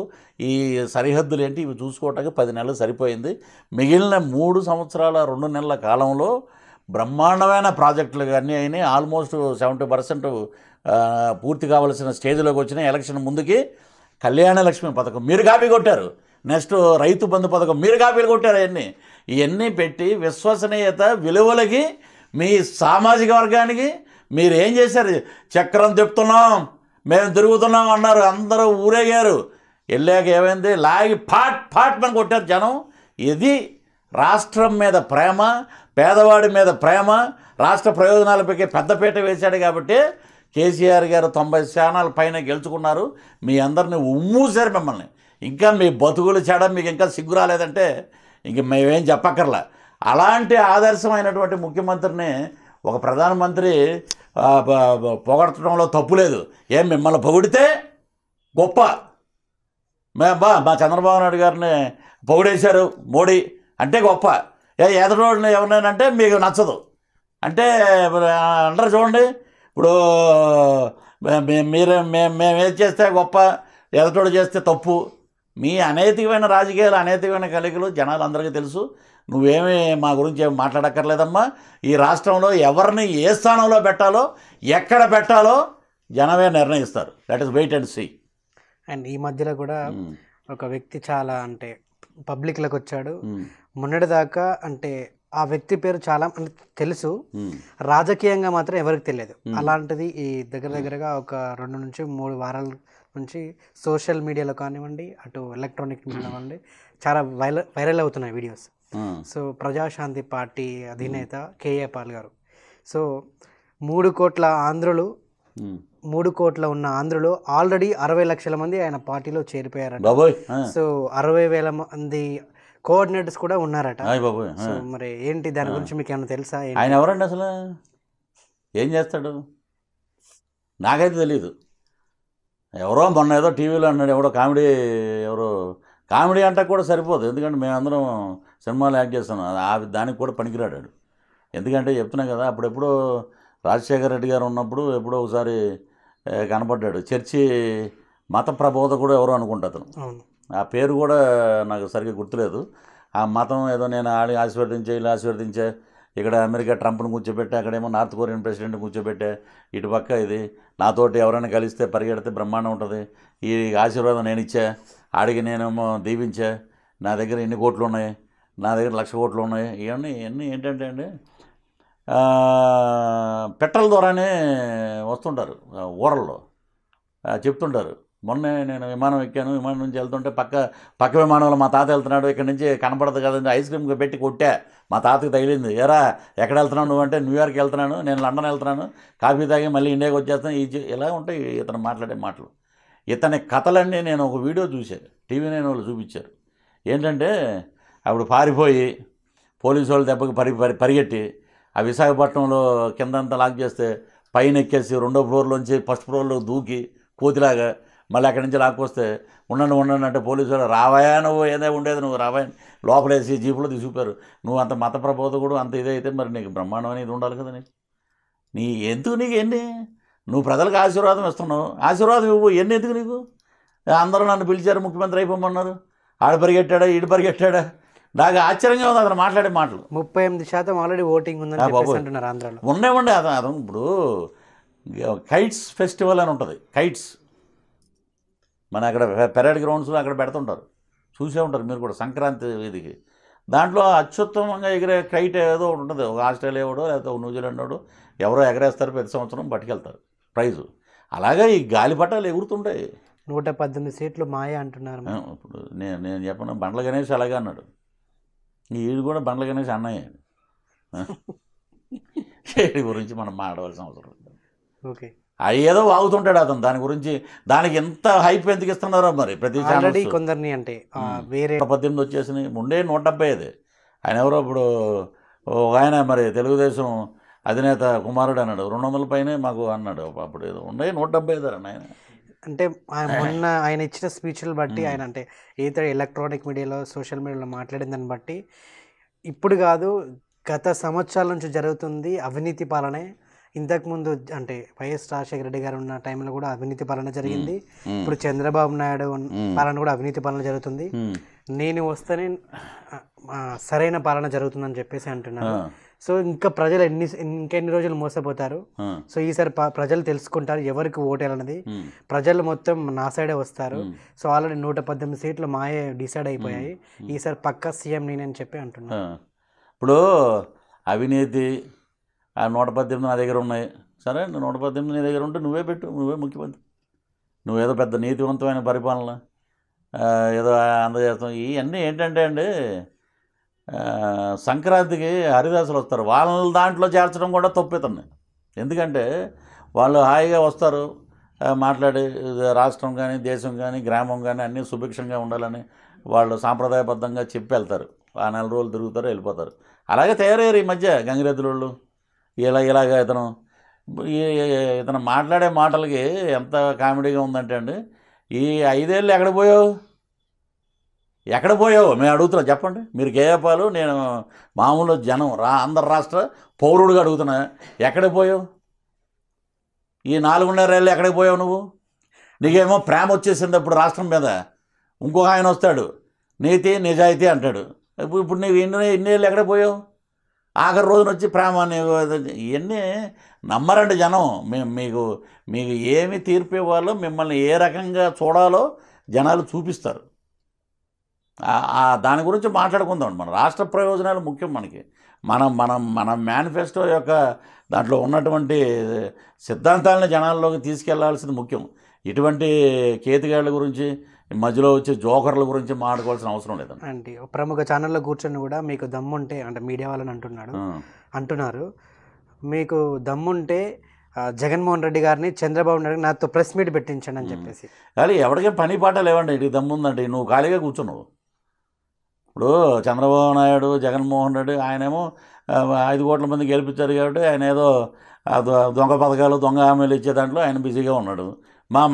ఈ సరిహద్దులు ఏంటి, ఇవి చూసుకోవటానికి 10 నెలలు సరిపోయింది. మిగిలిన 3 సంవత్సరాల 2 నెలల కాలంలో బ్రహ్మాండమైన ప్రాజెక్టులు అన్నీ అయినాయి. ఆల్మోస్ట్ 70% పూర్తి కావాల్సిన స్టేజ్లోకి వచ్చిన ఎలక్షన్ ముందుకి కళ్యాణ లక్ష్మి పథకం మీరు కాపీ కొట్టారు. నెక్స్ట్ రైతు బంధు పథకం మీరు కాపీలు కొట్టారు. ఇవన్నీ పెట్టి విశ్వసనీయత విలువలకి మీ సామాజిక వర్గానికి మీరు ఏం చేశారు? చక్రం చెప్తున్నాం, మేము తిరుగుతున్నాం అన్నారు, అందరూ ఊరేగారు. వెళ్ళాక ఏమైంది? లాగి ఫాట్ పని కొట్టారు జనం. ఇది రాష్ట్రం మీద ప్రేమ, పేదవాడి మీద ప్రేమ, రాష్ట్ర ప్రయోజనాలపైకి పెద్దపీట వేశాడు. కాబట్టి కేసీఆర్ గారు 90 స్థానాల పైన గెలుచుకున్నారు. మీ అందరిని ఉమ్మూసారు మిమ్మల్ని. ఇంకా మీ బతుకులు చెడ మీకు ఇంకా సిగ్గు రాలేదంటే ఇంక మేమేం చెప్పక్కర్లా. అలాంటి ఆదర్శమైనటువంటి ముఖ్యమంత్రిని ఒక ప్రధానమంత్రి పొగడటంలో తప్పు లేదు. మిమ్మల్ని పొగిడితే గొప్ప. మా చంద్రబాబు నాయుడు గారిని పొగిడేశారు మోడీ అంటే గొప్ప. ఎదరోడిని ఎవరినంటే మీకు నచ్చదు అంటే అందరూ చూడండి. ఇప్పుడు మేమేది చేస్తే గొప్ప, ఎదటోడు చేస్తే తప్పు. మీ అనైతికమైన రాజకీయాలు, అనైతికమైన కలికలు జనాలందరికీ తెలుసు. నువ్వేమీ మా గురించి ఏమి మాట్లాడక్కర్లేదమ్మా. ఈ రాష్ట్రంలో ఎవరిని ఏ స్థానంలో పెట్టాలో, ఎక్కడ పెట్టాలో జనమే నిర్ణయిస్తారు. That is wait and see. And ఈ మధ్యలో కూడా ఒక వ్యక్తి చాలా అంటే పబ్లిక్లోకి వచ్చాడు. మొన్నటిదాకా అంటే ఆ వ్యక్తి పేరు చాలా తెలుసు, రాజకీయంగా మాత్రం ఎవరికి తెలియదు. అలాంటిది ఈ దగ్గరగా ఒక 2 నుంచి 3 వారాల నుంచి సోషల్ మీడియాలో కానివ్వండి, అటు ఎలక్ట్రానిక్ మీడియాలో కానివ్వండి, చాలా వైరల్ అవుతున్నాయి వీడియోస్. సో ప్రజాశాంతి పార్టీ అధినేత కేఏ పాల్ గారు, సో 3 కోట్ల ఆంధ్రులు 3 కోట్ల ఉన్న ఆంధ్రలో ఆల్రెడీ 60 లక్షల మంది ఆయన పార్టీలో చేరిపోయారట. బాబోయ్ సో 60,000 మంది కోఆర్డినేటర్స్ కూడా ఉన్నారట. బాబోయ్ సో మరి ఏంటి దాని గురించి మీకు ఏమైనా తెలుసా? ఆయన ఎవరండి అసలు? ఏం చేస్తాడు నాకైతే తెలీదు. ఎవరో మొన్న ఏదో టీవీలో అన్నాడు, ఎవరో కామెడీ, ఎవరో కామెడీ అంటే కూడా సరిపోదు, ఎందుకంటే మేమందరం సినిమాలు యాక్ట్ చేస్తున్నాం, దానికి కూడా పనికిరాడాడు. ఎందుకంటే చెప్తున్నాం కదా, అప్పుడెప్పుడో రాజశేఖర రెడ్డి గారు ఉన్నప్పుడు ఎప్పుడో ఒకసారి కనపడ్డాడు. చర్చి మత ప్రబోధకుడు ఎవరో అనుకుంటా అతను, ఆ పేరు కూడా నాకు సరిగ్గా గుర్తులేదు. ఆ మతం ఏదో నేను ఆశీర్వదించే ఇలా ఆశీర్వదించే, ఇక్కడ అమెరికా ట్రంప్ను కూర్చోబెట్టే, అక్కడేమో నార్త్ కొరియన్ ప్రెసిడెంట్ని కూర్చోబెట్టే, ఇటుపక్క ఇది నాతోటి ఎవరైనా కలిస్తే పరిగెడితే బ్రహ్మాండం ఉంటుంది, ఈ ఆశీర్వాదం నేను ఇచ్చా, ఆడికి నేనేమో దీవించా, నా దగ్గర ఎన్ని కోట్లు ఉన్నాయి, నా దగ్గర 1,00,000 కోట్లు ఉన్నాయి, ఇవన్నీ ఏంటంటే అండి పెట్రోల్ ద్వారానే వస్తుంటారు ఊరల్లో చెప్తుంటారు. మొన్నే నేను విమానం ఎక్కాను, విమానం నుంచి వెళ్తుంటే పక్క విమానంలో మా తాత వెళ్తున్నాడు, ఇక్కడ నుంచి కనపడదు కదండి, ఐస్ క్రీమ్ పెట్టి కొట్టా, మా తాతకి తగిలింది. ఎరా ఎక్కడ వెళ్తున్నావు నువ్వు అంటే, న్యూయార్క్ వెళ్తున్నాను, నేను లండన్ వెళ్తున్నాను, కాఫీ తాగి మళ్ళీ ఇండియాకి వచ్చేస్తాను, ఇలా ఉంటాయి ఇతను మాట్లాడే మాటలు. ఇతని కథలన్నీ నేను ఒక వీడియో చూశాను, టీవీ నేను వాళ్ళు చూపించారు. ఏంటంటే అప్పుడు పారిపోయి పోలీసు వాళ్ళు దెబ్బకి పరిగెట్టి ఆ విశాఖపట్నంలో కిందంతా లాక్ చేస్తే పైన ఎక్కేసి 2వ ఫ్లోర్లోంచి 1st ఫ్లోర్లో దూకి కోతిలాగా మళ్ళీ అక్కడి నుంచి లాక్కొస్తే ఉండండి అంటే పోలీసు వాళ్ళు రావాయా నువ్వు ఏదో ఉండేది, నువ్వు రావాయా లోపలేసి జీపులో తీసుకుపోయారు. నువ్వు అంత మత ప్రబోధకుడు అంత ఇదైతే మరి నీకు బ్రహ్మాండం అనేది ఉండాలి కదా, నీకు ఎన్ని, నువ్వు ప్రజలకు ఆశీర్వాదం ఇస్తున్నావు, ఆశీర్వాదం ఇవ్వు, ఎందుకు నీకు? అందరూ నన్ను పిలిచారు, ముఖ్యమంత్రి అయిపోమన్నారు, ఆడ పరిగెట్టాడా ఈడు పరిగెట్టాడా, నాకు ఆశ్చర్యంగా ఉంది అతను మాట్లాడే మాటలు. 38% ఆల్రెడీ ఓటింగ్ ఉందని అంటున్నారు ఆంధ్రాలో. ఉండేవండి అతను ఇప్పుడు కైట్స్ ఫెస్టివల్ అని ఉంటుంది, కైట్స్ మన అక్కడ పెరేడ్ గ్రౌండ్స్లో అక్కడ పెడుతుంటారు, చూసే ఉంటారు మీరు కూడా, సంక్రాంతి వీధికి. దాంట్లో అత్యుత్తమంగా ఎగిరే కైట్ ఏదో ఒకటి ఉంటుంది, ఒక ఆస్ట్రేలియా వాడో లేకపోతే ఒక న్యూజిలాండ్ వాడో ఎవరో ఎగరేస్తారు, ప్రతి సంవత్సరం పట్టుకెళ్తారు ప్రైజు. అలాగే ఈ గాలిపటాలు ఎగురుతుంటాయి. 118 సీట్లు మాయ అంటున్నారు. ఇప్పుడు నేను చెప్పను, బండ్ల గణేష్ అలాగే అన్నాడు, వీడు కూడా బండ్ల గణేష్ అన్నయ్య. వీడి గురించి మనం మాట్లాడవలసిన అవసరం లేదు. ఓకే, అవి ఏదో వాగుతుంటాడు అతను, దాని గురించి దానికి ఎంత హైప్ ఎందుకు ఇస్తున్నారో మరి. ప్రతి ఛానల్ కొందరిని అంటే వేరే 18 వచ్చేసినాయి, ఉండే 170. ఆయన ఎవరో ఇప్పుడు ఒక ఆయన మరి తెలుగుదేశం అధినేత కుమారుడు అన్నాడు, 200 పైనే మాకు అన్నాడు, అప్పుడు ఏదో ఉండే 175 అన్న ఆయన. అంటే మొన్న ఆయన ఇచ్చిన స్పీచ్లు బట్టి, ఆయన అంటే ఏదో ఎలక్ట్రానిక్ మీడియాలో సోషల్ మీడియాలో మాట్లాడిన దాన్ని బట్టి, ఇప్పుడు కాదు గత సంవత్సరాల నుంచి జరుగుతుంది అవినీతి పాలనే. ఇంతకుముందు అంటే వైఎస్ రాజశేఖర రెడ్డి గారు ఉన్న టైంలో కూడా అవినీతి పాలన జరిగింది, ఇప్పుడు చంద్రబాబు నాయుడు పాలన కూడా అవినీతి పాలన జరుగుతుంది, నేను వస్తేనే సరైన పాలన జరుగుతుందని చెప్పేసి అంటున్నారు. సో ఇంకా ప్రజలు ఇంకెన్ని రోజులు మోసపోతారు? సో ఈసారి ప్రజలు తెలుసుకుంటారు ఎవరికి ఓటేయాలన్నది, ప్రజలు మొత్తం నా సైడే వస్తారు. సో ఆల్రెడీ 118 సీట్లు మాయే డిసైడ్ అయిపోయాయి, ఈసారి పక్కా సీఎం నేనని చెప్పి అంటున్నాను. ఇప్పుడు అవినీతి 118 నా దగ్గర ఉన్నాయి, సరే 118 నీ దగ్గర ఉంటే నువ్వే పెట్టు, నువ్వే ముఖ్యమంత్రి, నువ్వేదో పెద్ద నీతివంతమైన పరిపాలన ఏదో అందజేస్తాం. ఇవన్నీ ఏంటంటే అండి, సంక్రాంతికి హరిదాసులు వస్తారు, వాళ్ళ దాంట్లో చేర్చడం కూడా తప్పుతుంది. ఎందుకంటే వాళ్ళు హాయిగా వస్తారు, మాట్లాడి రాష్ట్రం కానీ దేశం కానీ గ్రామం కానీ అన్నీ సుభిక్షంగా ఉండాలని వాళ్ళు సాంప్రదాయబద్ధంగా చెప్పి వెళ్తారు, ఆ 4 రోజులు తిరుగుతారు, వెళ్ళిపోతారు. అలాగే తయారయ్యారు ఈ మధ్య గంగిరెద్దులోళ్ళు. ఇలాగ ఇతను మాట్లాడే మాటలకి ఎంత కామెడీగా ఉందంటే అండి, ఈ 5 ఏళ్ళు ఎక్కడ పోయావు మేము అడుగుతున్నాం, చెప్పండి మీరు. కేయపాలు నేను మామూలు జనం ఆంధ్ర రాష్ట్ర పౌరుడుగా అడుగుతున్నా, ఎక్కడికి పోయావు? ఈ 4.5 ఏళ్ళు ఎక్కడికి పోయావు నువ్వు? నీకేమో ప్రేమ వచ్చేసింది అప్పుడు రాష్ట్రం మీద, ఇంకొక ఆయన వస్తాడు నీతి నిజాయితీ అంటాడు, ఇప్పుడు నీవు ఇన్ని ఏళ్ళు ఎక్కడికి పోయావు? ఆఖరి రోజున వచ్చి ప్రేమ ఇవన్నీ నమ్మరండి జనం. మీకు ఏమి తీర్పు ఇవ్వాలో, మిమ్మల్ని ఏ రకంగా చూడాలో జనాలు చూపిస్తారు. దాని గురించి మాట్లాడుకుందాం. మన రాష్ట్ర ప్రయోజనాలు ముఖ్యం మనకి. మన మేనిఫెస్టో యొక్క దాంట్లో ఉన్నటువంటి సిద్ధాంతాలను జనాల్లోకి తీసుకెళ్లాల్సింది ముఖ్యం. ఇటువంటి కేతిగాళ్ళ గురించి మధ్యలో వచ్చే జోకర్ల గురించి మాట్లాడుకోవాల్సిన అవసరం లేదండి. అంటే ప్రముఖ ఛానల్లో కూర్చొని కూడా మీకు దమ్ముంటే, అంటే మీడియా వాళ్ళని అంటున్నారు, మీకు దమ్ముంటే జగన్మోహన్ రెడ్డి గారిని చంద్రబాబు నాయుడు నాతో ప్రెస్ మీట్ పెట్టించండి అని చెప్పేసి. కానీ ఎవరికే పని పాట లేవండి, ఇటు దమ్ముందండి, నువ్వు ఖాళీగా కూర్చున్నావు. ఇప్పుడు చంద్రబాబు నాయుడు, జగన్మోహన్ రెడ్డి ఆయనేమో 5 కోట్ల మంది గెలిపించారు కాబట్టి ఆయన ఏదో దొంగ పథకాలు, దొంగ హామీలు ఇచ్చే దాంట్లో ఆయన బిజీగా ఉన్నాడు.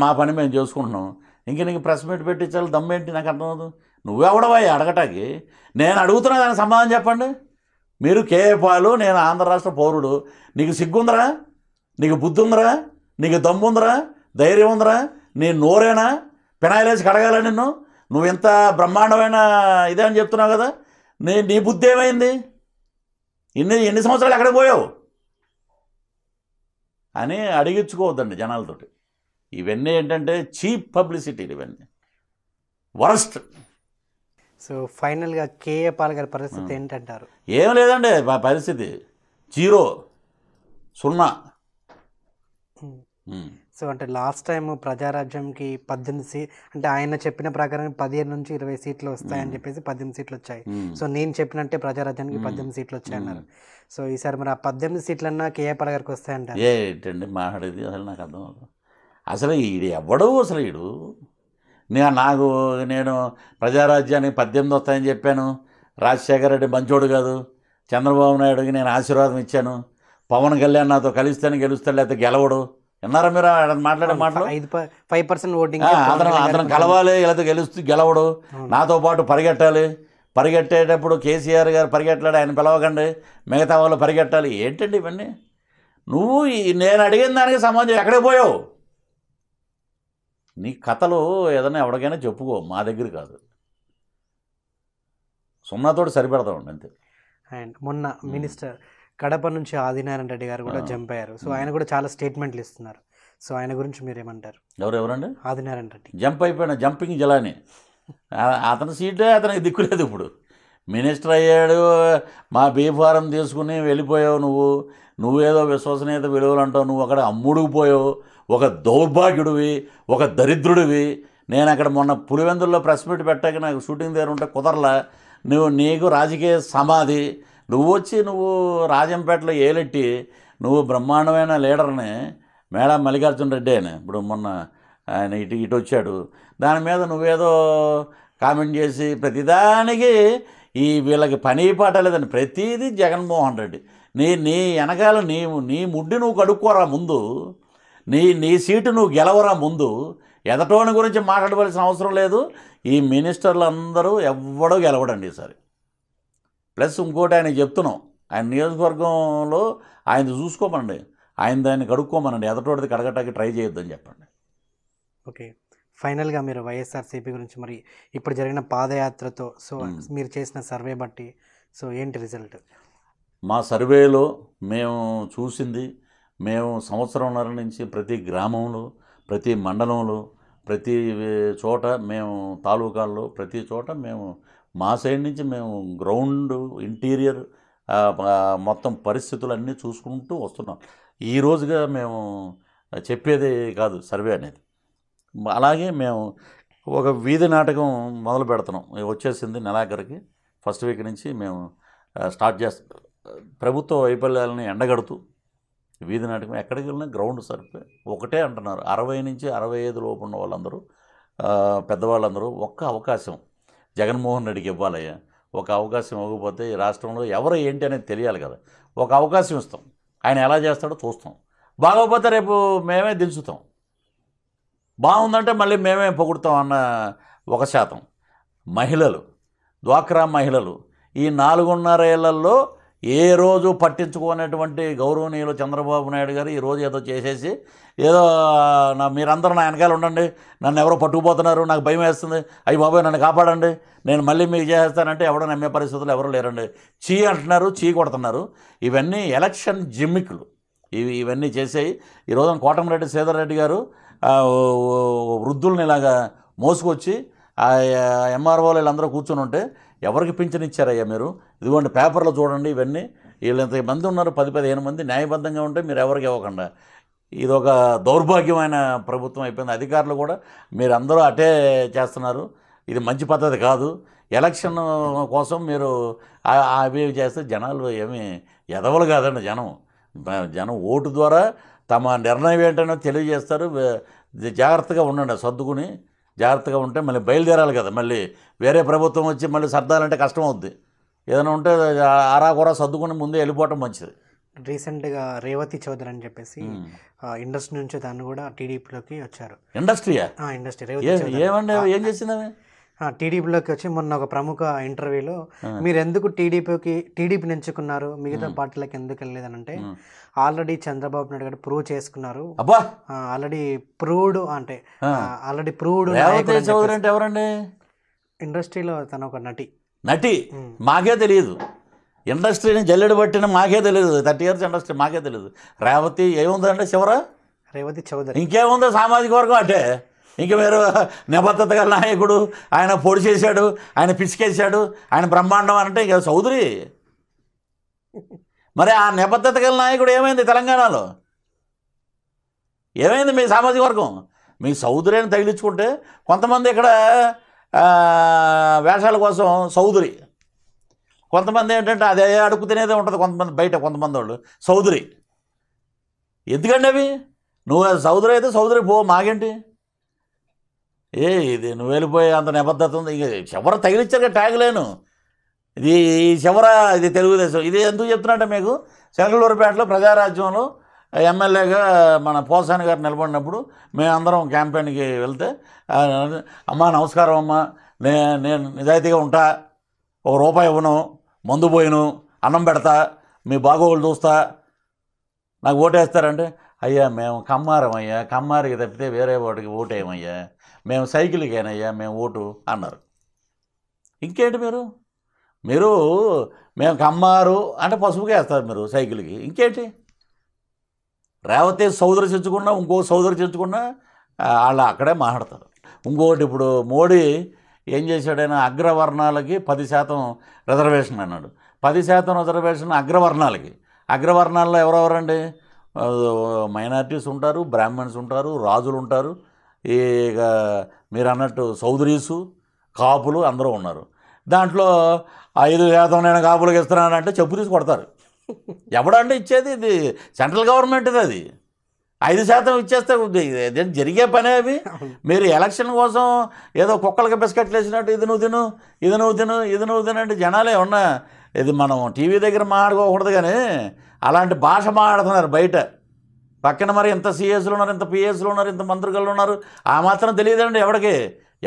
మా పని మేము చేసుకుంటున్నాం. ఇంక నీకు ప్రెస్ మీట్ పెట్టించాలి దమ్మేంటి నాకు అర్థమవుతుంది. నువ్వెవడవా అడగటానికి? నేను అడుగుతున్నా, దానికి సమాధానం చెప్పండి. మీరు కేపాలు, నేను ఆంధ్ర రాష్ట్ర పౌరుడు. నీకు సిగ్గుందరా? నీకు బుద్ధి ఉందరా? నీకు దమ్ముందరా? ధైర్యం ఉందరా? నీ నోరేనా పినాయిలేసి కడగాల నిన్ను? నువ్వు ఇంత బ్రహ్మాండమైన ఇదే అని చెప్తున్నావు కదా, నీ బుద్ధి ఏమైంది? ఎన్ని సంవత్సరాలు ఎక్కడికి పోయావు అని అడిగించుకోవద్దండి జనాలతోటి. ఇవన్నీ ఏంటంటే చీప్ పబ్లిసిటీలు, ఇవన్నీ వరస్ట్. సో ఫైనల్గా కేఏ పాల్ గారి పరిస్థితి ఏంటంటారు? ఏం లేదండి, మా పరిస్థితి 0, 0. సో అంటే లాస్ట్ టైం ప్రజారాజ్యంకి 18 అంటే ఆయన చెప్పిన ప్రకారం 15 నుంచి 20 సీట్లు వస్తాయని చెప్పేసి 18 సీట్లు వచ్చాయి. సో నేను చెప్పినట్టే ప్రజారాజ్యానికి 18 సీట్లు వచ్చాయన్నారు. సో ఈసారి మరి ఆ 18 సీట్లన్నా కేఏ పాల్ గారికి వస్తాయంటారు? ఏంటండి మాట్లాడేది అసలు నాకు అర్థం అవుతుంది. అసలు ఈడు ఎవడు అసలు ఈడు? నేను ప్రజారాజ్యానికి 18 వస్తాయని చెప్పాను. రాజశేఖర రెడ్డి మంచోడు కాదు, చంద్రబాబు నాయుడుకి నేను ఆశీర్వాదం ఇచ్చాను, పవన్ కళ్యాణ్ నాతో కలిస్తేనే గెలుస్తాడు లేకపోతే గెలవడు. విన్నారా మీరు మాట్లాడే మాటలు? 5% ఓటింగ్ అతను కలవాలి, లేకపోతే గెలవడు, నాతో పాటు పరిగెట్టేటప్పుడు కేసీఆర్ గారు పరిగెట్టలేడు, ఆయన పిలవకండి, మిగతా వాళ్ళు పరిగెట్టాలి. ఏంటండి ఇవన్నీ? నువ్వు నేను అడిగిన దానికి సమాజం ఎక్కడికి పోయావు? నీ కథలు ఏదైనా ఎవరికైనా చెప్పుకో, మా దగ్గర కాదు. 0తోటి సరిపెడతామండి అంతే. అండ్ మొన్న మినిస్టర్ కడప నుంచి ఆదినారాయణ రెడ్డి గారు కూడా జంప్ అయ్యారు. సో ఆయన కూడా చాలా స్టేట్మెంట్లు ఇస్తున్నారు. సో ఆయన గురించి మీరేమంటారు? ఎవరండి? ఆదినారాయణ రెడ్డి జంప్ అయిపోయిన జంపింగ్ జలాని. అతని సీటే అతనికి దిక్కులేదు. ఇప్పుడు మినిస్టర్ అయ్యాడు, మా బీఫారం తీసుకుని వెళ్ళిపోయావు. నువ్వేదో విశ్వసనీయత విలువలు అంటావు. నువ్వు అక్కడ అమ్ముడుకు పోయావు. ఒక దౌర్భాగ్యుడివి, ఒక దరిద్రుడివి. నేను అక్కడ మొన్న పులివెందుల్లో ప్రెస్ మీట్ పెట్టాక నాకు షూటింగ్ దగ్గర ఉంటే కుదరలా. నీకు రాజకీయ సమాధి. నువ్వు రాజంపేటలో ఏలెట్టి నువ్వు బ్రహ్మాండమైన లీడర్ని, మేడా మల్లికార్జున రెడ్డి అని ఇప్పుడు మొన్న ఆయన ఇటు వచ్చాడు. దాని మీద నువ్వేదో కామెంట్ చేసి ప్రతిదానికి వీళ్ళకి పని పాట లేదని ప్రతిదీ జగన్మోహన్ రెడ్డి. నీ వెనకాల నీ ముడ్డి నువ్వు కడుక్కోరా ముందు, నీ సీటు నువ్వు గెలవరా ముందు. ఎదటోని గురించి మాట్లాడవలసిన అవసరం లేదు. ఈ మినిస్టర్లు అందరూ ఎవ్వడో గెలవడండి ఈసారి. ప్లస్ ఇంకోటి ఆయన చెప్తున్నాం, ఆయన నియోజకవర్గంలో ఆయన చూసుకోమనండి, దాన్ని కడుక్కోమనండి, ఎదటోడిది కడగటానికి ట్రై చేయొద్దని చెప్పండి. ఓకే, ఫైనల్గా మీరు వైఎస్ఆర్సీపీ గురించి మరి ఇప్పుడు జరిగిన పాదయాత్రతో సో మీరు చేసిన సర్వే బట్టి సో ఏంటి రిజల్ట్? మా సర్వేలో మేము చూసింది, మేము సంవత్సరంన్నర నుంచి ప్రతి గ్రామంలో, ప్రతి మండలంలో, ప్రతి చోట మేము తాలూకాల్లో ప్రతి చోట మేము మా సైడ్ నుంచి మేము గ్రౌండ్ ఇంటీరియర్ మొత్తం పరిస్థితులన్నీ చూసుకుంటూ వస్తున్నాం. ఈ రోజుగా మేము చెప్పేది కాదు సర్వే అనేది. అలాగే మేము ఒక వీధి నాటకం మొదలు పెడుతున్నాం. వచ్చేసింది నెలాఖరికి, ఫస్ట్ వీక్ నుంచి మేము స్టార్ట్ చేస్తాం. ప్రభుత్వ వైఫల్యాలని ఎండగడుతూ వీధి నాటకం ఎక్కడికి వెళ్ళినా గ్రౌండ్ సర్వే ఒకటే అంటున్నారు. 60 నుంచి 65 లోపు ఉన్న వాళ్ళందరూ, పెద్దవాళ్ళందరూ ఒక్క అవకాశం జగన్మోహన్ రెడ్డికి ఇవ్వాలయ్యా. ఒక అవకాశం ఇవ్వకపోతే ఈ రాష్ట్రంలో ఎవరు ఏంటి అనేది తెలియాలి కదా. ఒక అవకాశం ఇస్తాం, ఆయన ఎలా చేస్తాడో చూస్తాం. బాగోకపోతే రేపు మేమే దించుతాం, బాగుందంటే మళ్ళీ మేమే పొగుడుతాం అన్న 1%. మహిళలు, డ్వాక్రా మహిళలు ఈ 4.5 ఏళ్లలో ఏ రోజు పట్టించుకోనటువంటి గౌరవనీయులు చంద్రబాబు నాయుడు గారు ఈరోజు ఏదో చేసేసి ఏదో మీరందరూ నా వెనకాల ఉండండి, నన్ను ఎవరో పట్టుకుపోతున్నారు, నాకు భయం వేస్తుంది, అయ్యి బాబాయ్ నన్ను కాపాడండి, నేను మళ్ళీ మీకు చేస్తానంటే ఎవడో నమ్మే పరిస్థితులు ఎవరు లేరండి. చీ అంటున్నారు, చీ కొడుతున్నారు. ఇవన్నీ ఎలక్షన్ జిమ్మిక్లు. ఇవన్నీ చేసేయి. ఈరోజు కోటమిరెడ్డి శ్రీధర్ రెడ్డి గారు వృద్ధుల్ని ఇలాగా మోసుకొచ్చి ఎంఆర్ఓలు వీళ్ళందరూ కూర్చొని ఉంటే ఎవరికి పింఛన్ ఇచ్చారయ్యా మీరు? ఇదిగోండి పేపర్లో చూడండి. ఇవన్నీ వీళ్ళు ఎంతమంది ఉన్నారు, 10-15 మంది న్యాయబద్ధంగా ఉంటే మీరు ఎవరికి ఇవ్వకుండా. ఇది ఒక దౌర్భాగ్యమైన ప్రభుత్వం అయిపోయింది. అధికారులు కూడా మీరందరూ అటే చేస్తున్నారు. ఇది మంచి పద్ధతి కాదు. ఎలక్షన్ కోసం మీరు అవి చేస్తే జనాలు ఏమీ ఎదవలు కాదండి. జనం ఓటు ద్వారా తమ నిర్ణయం ఏంటనో తెలియజేస్తారు. జాగ్రత్తగా ఉండండి, సర్దుకుని జాగ్రత్తగా ఉంటే మళ్ళీ బయలుదేరాలి కదా. మళ్ళీ వేరే ప్రభుత్వం వచ్చి మళ్ళీ సర్దాలంటే కష్టం అవుద్ది. ఏదైనా ఉంటే ఆరాకొరా సర్దుకుని ముందే వెళ్ళిపోవటం మంచిది. రీసెంట్గా రేవతి చౌదరి అని చెప్పేసి ఇండస్ట్రీ నుంచి తను కూడా టీడీపీలోకి వచ్చారు. ఇండస్ట్రీయా? ఇండస్ట్రీ రేవతి ఏమండి, ఏం చేసింది? టీడీపీలోకి వచ్చి మొన్న ఒక ప్రముఖ ఇంటర్వ్యూలో మీరు ఎందుకు టీడీపీని ఎంచుకున్నారు, మిగతా పార్టీలకు ఎందుకు వెళ్ళలేదనంటే ఆల్రెడీ చంద్రబాబు నాయుడు గారు ప్రూవ్ చేసుకున్నారు, ఆల్రెడీ ప్రూవ్డ్ అంటే ఆల్రెడీ ప్రూవ్డ్. ఎవరండి? ఇండస్ట్రీలో తన ఒక నటి. మాకే తెలియదు. ఇండస్ట్రీని జల్లెడు పట్టిన మాకే తెలియదు. 30 years ఇండస్ట్రీ మాకే తెలియదు. రేవతి ఏముందంటే చివరా రేవతి చౌదరి. ఇంకేముందో సామాజిక వర్గం అంటే. ఇంక మీరు నిబద్ధత గల నాయకుడు, ఆయన పొడి చేశాడు, ఆయన పిసికేశాడు, ఆయన బ్రహ్మాండం అంటే ఇక చౌదరి. మరి ఆ నిబద్ధత గల నాయకుడు ఏమైంది తెలంగాణలో? ఏమైంది మీ సామాజిక వర్గం? మీ చౌదరి అని తగిలించుకుంటే కొంతమంది ఇక్కడ వేషాల కోసం చౌదరి, కొంతమంది ఏంటంటే అదే అడుగు తినేదే ఉంటుంది, కొంతమంది బయట కొంతమంది వాళ్ళు చౌదరి. ఎందుకండి అవి? నువ్వు చౌదరి అయితే చౌదరి పో, మాగేంటి? ఇది నువ్వు వెళ్ళిపోయి అంత నిబద్ధత ఉంది. ఇక చివర తగిలిచ్చారు ట్యాగ్ లేను ఇది చివర, ఇది తెలుగుదేశం. ఇది ఎందుకు చెప్తున్నట్టే మీకు, శంకరూరుపేటలో ప్రజారాజ్యంలో ఎమ్మెల్యేగా మన పోసాని గారు నిలబడినప్పుడు మేమందరం క్యాంపెయిన్కి వెళ్తే, అమ్మా నమస్కారం అమ్మా, నేను నిజాయితీగా ఉంటా, ₹1 ఇవ్వను, మందు పోయిను, అన్నం పెడతా, మీ బాగోగులు చూస్తా, నాకు ఓటేస్తారంటే, అయ్యా మేము కమ్మారం అయ్యా, కమ్మారికి తప్పితే వేరే వాటికి ఓటేయమయ్యా, మేము సైకిల్కేనయ్యా మేము ఓటు అన్నారు. ఇంకేంటి మీరు మేము కమ్మారు అంటే పసుపుకి వేస్తారు మీరు సైకిల్కి, ఇంకేంటి? రేవతి సోదరు చెంచుకున్నా ఇంకో సోదరు చెంచుకున్నా వాళ్ళు అక్కడే మాట్లాడతారు. ఇంకోటి ఇప్పుడు మోడీ ఏం చేశాడైనా అగ్రవర్ణాలకి 10% రిజర్వేషన్ అన్నాడు. 10% రిజర్వేషన్ అగ్రవర్ణాలకి. అగ్రవర్ణాల్లో ఎవరెవరండి? మైనారిటీస్ ఉంటారు, బ్రాహ్మణ్స్ ఉంటారు, రాజులు ఉంటారు, ఇక మీరు అన్నట్టు చౌదరీసు, కాపులు అందరూ ఉన్నారు. దాంట్లో 5% నేను కాపులకు ఇస్తున్నానంటే చెప్పు తీసి కొడతారు. ఎవడంటే ఇచ్చేది? ఇది సెంట్రల్ గవర్నమెంట్ది. అది 5% ఇచ్చేస్తే జరిగే పనే అవి. మీరు ఎలక్షన్ కోసం ఏదో కుక్కలకి బిస్కెట్లు వేసినట్టు ఇది నువ్వు తిను, ఇది నువ్వు తిను, ఇది నువ్వు తిను అంటే జనాలే ఉన్నా. ఇది మనం టీవీ దగ్గర మాట్లాడుకోకూడదు, కానీ అలాంటి భాష మాట్లాడుతున్నారు బయట. పక్కన మరి ఇంత సీఎస్లు ఉన్నారు, ఇంత పిఎస్లు ఉన్నారు, ఇంత మంత్రిగలు ఉన్నారు, ఆ మాత్రం తెలియదండి ఎవడికి.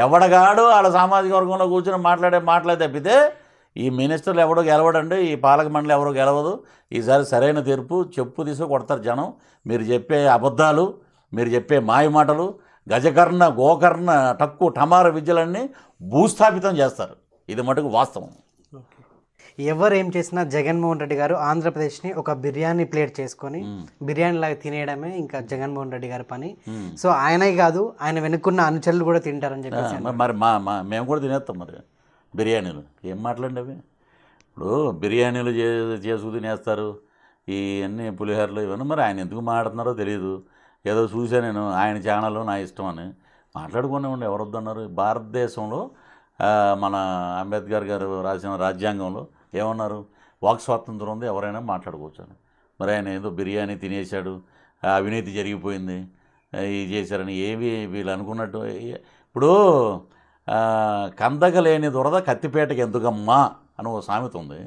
ఎవడగాడు వాళ్ళ సామాజిక వర్గంలో కూర్చొని మాట్లాడే తప్పితే ఈ మినిస్టర్లు ఎవడో గెలవడండి, ఈ పాలక మండలి ఎవరో గెలవదు. ఈసారి సరైన తీర్పు చెప్పు తీసి కొడతారు జనం. మీరు చెప్పే అబద్ధాలు, మీరు చెప్పే మాయ మాటలు, గజకర్ణ గోకర్ణ టక్కు టమార విద్యలన్నీ భూస్థాపితం చేస్తారు. ఇది మటుకు వాస్తవం. ఎవరు ఏం చేసినా జగన్మోహన్ రెడ్డి గారు ఆంధ్రప్రదేశ్ని ఒక బిర్యానీ ప్లేట్ చేసుకొని బిర్యానీ లాగా తినేయడమే ఇంకా జగన్మోహన్ రెడ్డి గారి పని. సో ఆయనే కాదు, ఆయన వెనుక్కున్న అనుచరులు కూడా తింటారని చెప్పేసి. మరి మేము కూడా తినేస్తాం మరి బిర్యానీలు. ఏం మాట్లాడండి అవి? ఇప్పుడు బిర్యానీలు చేసుకు తినేస్తారు, ఇవన్నీ పులిహోరలు ఇవన్నీ. మరి ఆయన ఎందుకు మాట్లాడుతున్నారో తెలియదు. ఏదో చూసా నేను ఆయన ఛానల్లో, నా ఇష్టం అని మాట్లాడుకునేవ్వండి. ఎవరు వద్దన్నారు? భారతదేశంలో మన అంబేద్కర్ గారు రాసిన రాజ్యాంగంలో ఏమన్నారు? వాక్ స్వాతంత్రం ఉంది, ఎవరైనా మాట్లాడుకోవచ్చు అని. మరి ఆయన ఏదో బిర్యానీ తినేశాడు, అవినీతి జరిగిపోయింది, ఇది చేశారని ఏవి వీళ్ళు అనుకున్నట్టు. ఇప్పుడు కందకలేని దురద కత్తిపేటకి ఎందుకమ్మా అని ఒక సామెత ఉంది.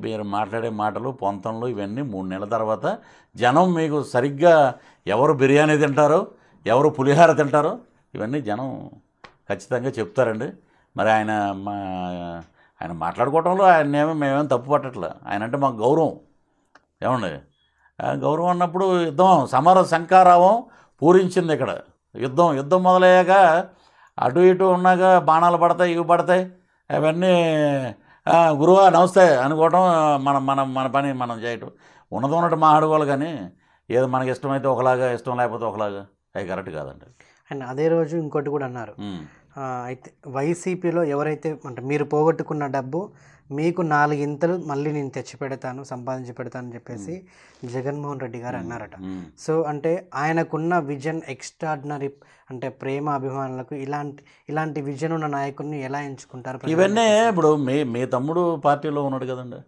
మీరు మాట్లాడే మాటలు, పొంతనలు ఇవన్నీ 3 నెలల తర్వాత జనం మీకు సరిగ్గా ఎవరు బిర్యానీ తింటారో, ఎవరు పులిహోర తింటారో ఇవన్నీ జనం ఖచ్చితంగా చెప్తారండి. మరి ఆయన మాట్లాడుకోవటంలో మేమేం తప్పు పట్టట్లే. ఆయన అంటే మాకు గౌరవం. ఏమండి, గౌరవం అన్నప్పుడు యుద్ధం సమర శంఖారావం పూరించింది ఇక్కడ. యుద్ధం మొదలయ్యాక అటు ఇటు ఉన్నాక బాణాలు పడతాయి, ఇవి పడతాయి, అవన్నీ గురువా నమస్తే అనుకోవటం మన పని మనం చేయటం. ఉన్నట్టు మాట్లాడుకోవాలి, కానీ ఏదో మనకి ఇష్టమైతే ఒకలాగా, ఇష్టం లేకపోతే ఒకలాగా, అది కరెక్ట్ కాదండి. అండ్ అదే రోజు ఇంకోటి కూడా అన్నారు, అయితే వైసీపీలో ఎవరైతే అంటే మీరు పోగొట్టుకున్న డబ్బు మీకు 4 ఇంతలు మళ్ళీ నేను తెచ్చి పెడతాను, సంపాదించి పెడతాను అని చెప్పేసి జగన్మోహన్ రెడ్డి గారు అన్నారట. సో అంటే ఆయనకున్న విజన్ ఎక్స్ట్రాడినరీ. అంటే ప్రేమ అభిమానులకు ఇలాంటి విజన్ ఉన్న నాయకుడిని ఎలా ఎంచుకుంటారు? ఇవన్నీ ఇప్పుడు మీ తమ్ముడు పార్టీలో ఉన్నాడు కదండి,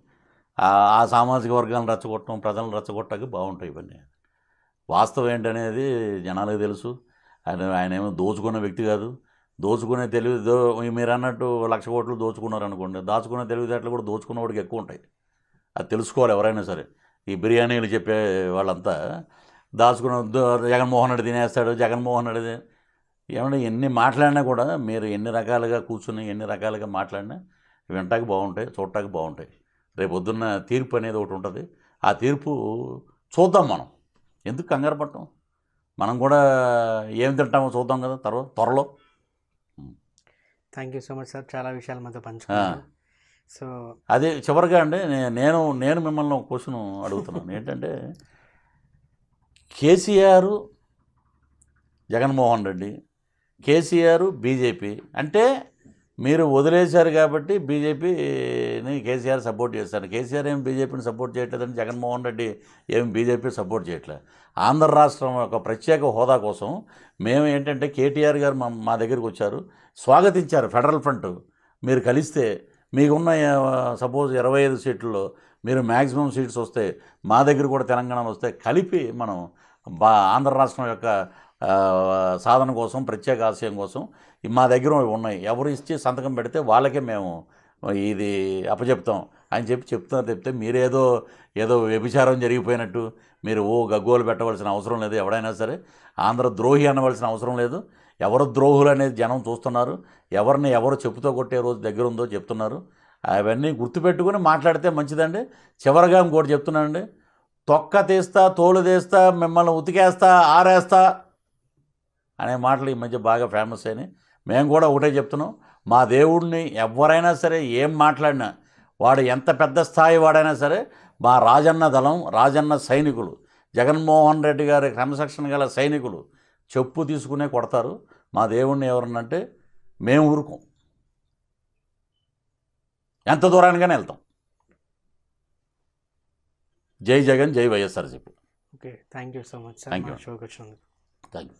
ఆ సామాజిక వర్గాలను రెచ్చగొట్టడం, ప్రజలను రెచ్చగొట్టడానికి బాగుంటాయి ఇవన్నీ. వాస్తవం ఏంటనేది జనాలకు తెలుసు. ఆయన ఏమో దోచుకున్న వ్యక్తి కాదు. దోచుకునే మీరు అన్నట్టు 1,00,000 కోట్లు దోచుకున్నారు అనుకోండి, దాచుకునే తెలివితేటలు కూడా దోచుకున్నవాడికి ఎక్కువ ఉంటాయి. అది తెలుసుకోవాలి ఎవరైనా సరే. ఈ బిర్యానీలు చెప్పే వాళ్ళంతా దాచుకున్న జగన్మోహన్ రెడ్డి తినేస్తాడు, జగన్మోహన్ రెడ్డి ఏమన్నా ఎన్ని మాట్లాడినా కూడా మీరు ఎన్ని రకాలుగా కూర్చుని ఎన్ని రకాలుగా మాట్లాడినా వినటానికి బాగుంటాయి, చూడటానికి బాగుంటాయి. రేపు పొద్దున్న తీర్పు అనేది ఒకటి ఉంటుంది. ఆ తీర్పు చూద్దాం. మనం ఎందుకు కంగారు పడటం? మనం కూడా ఏం తింటామో చూద్దాం కదా త్వరలో. Thank you so much sir, చాలా విషయాలు మాతో పంచుకున్నారు. సో అదే చివరిగా అండి నేను మిమ్మల్ని ఒక క్వశ్చన్ అడుగుతున్నాను. ఏంటంటే కేసీఆర్ జగన్మోహన్ రెడ్డి, కేసీఆర్ బీజేపీ అంటే మీరు వదిలేశారు కాబట్టి బీజేపీని కేసీఆర్ సపోర్ట్ చేస్తారు. కేసీఆర్ ఏం బీజేపీని సపోర్ట్ చేయట్లేదని జగన్మోహన్ రెడ్డి ఏం బీజేపీ సపోర్ట్ చేయట్లేదు. ఆంధ్ర రాష్ట్రం యొక్క ప్రత్యేక హోదా కోసం మేము ఏంటంటే కేటీఆర్ గారు మా దగ్గరికి వచ్చారు, స్వాగతించారు. ఫెడరల్ ఫ్రంట్ మీరు కలిస్తే మీకున్న సపోజ్ 25 సీట్లలో మీరు మ్యాక్సిమం సీట్స్ వస్తే మా దగ్గర కూడా తెలంగాణలో వస్తే కలిపి మనం ఆంధ్ర రాష్ట్రం యొక్క సాధన కోసం ప్రత్యేక ఆశయం కోసం మా దగ్గర ఉన్నాయి, ఎవరు ఇచ్చి సంతకం పెడితే వాళ్ళకే మేము ఇది అప్పచెప్తాం అని చెప్తే మీరేదో వ్యభిచారం జరిగిపోయినట్టు మీరు గగ్గోలు పెట్టవలసిన అవసరం లేదు. ఎవడైనా సరే ఆంధ్ర ద్రోహి అనవలసిన అవసరం లేదు. ఎవరు ద్రోహులు అనేది జనం చూస్తున్నారు. ఎవరిని ఎవరు చెప్పుతో కొట్టే రోజు దగ్గర ఉందో చెప్తున్నారు. అవన్నీ గుర్తుపెట్టుకుని మాట్లాడితే మంచిదండి. చివరిగా ఇంకోటి చెప్తున్నానండి, తొక్క తీస్తా, తోలు తీస్తా, మిమ్మల్ని ఉతికేస్తా, ఆరేస్తా అనే మాటలు ఈ మధ్య బాగా ఫేమస్ అయినాయి. మేము కూడా ఒకటే చెప్తున్నాం, మా దేవుడిని ఎవరైనా సరే ఏం మాట్లాడినా వాడు ఎంత పెద్ద స్థాయి వాడైనా సరే మా రాజన్న దళం, రాజన్న సైనికులు, జగన్మోహన్ రెడ్డి గారి క్రమశిక్షణ గల సైనికులు చెప్పు తీసుకునే కొడతారు. మా దేవుడిని ఎవరన్నంటే మేము ఊరుకోం, ఎంత దూరానికైనా వెళ్తాం. జై జగన్, జై YSRCP. Okay, thank you so much sir. Thank you. షోకి వచ్చినందుకు థ్యాంక్ యూ.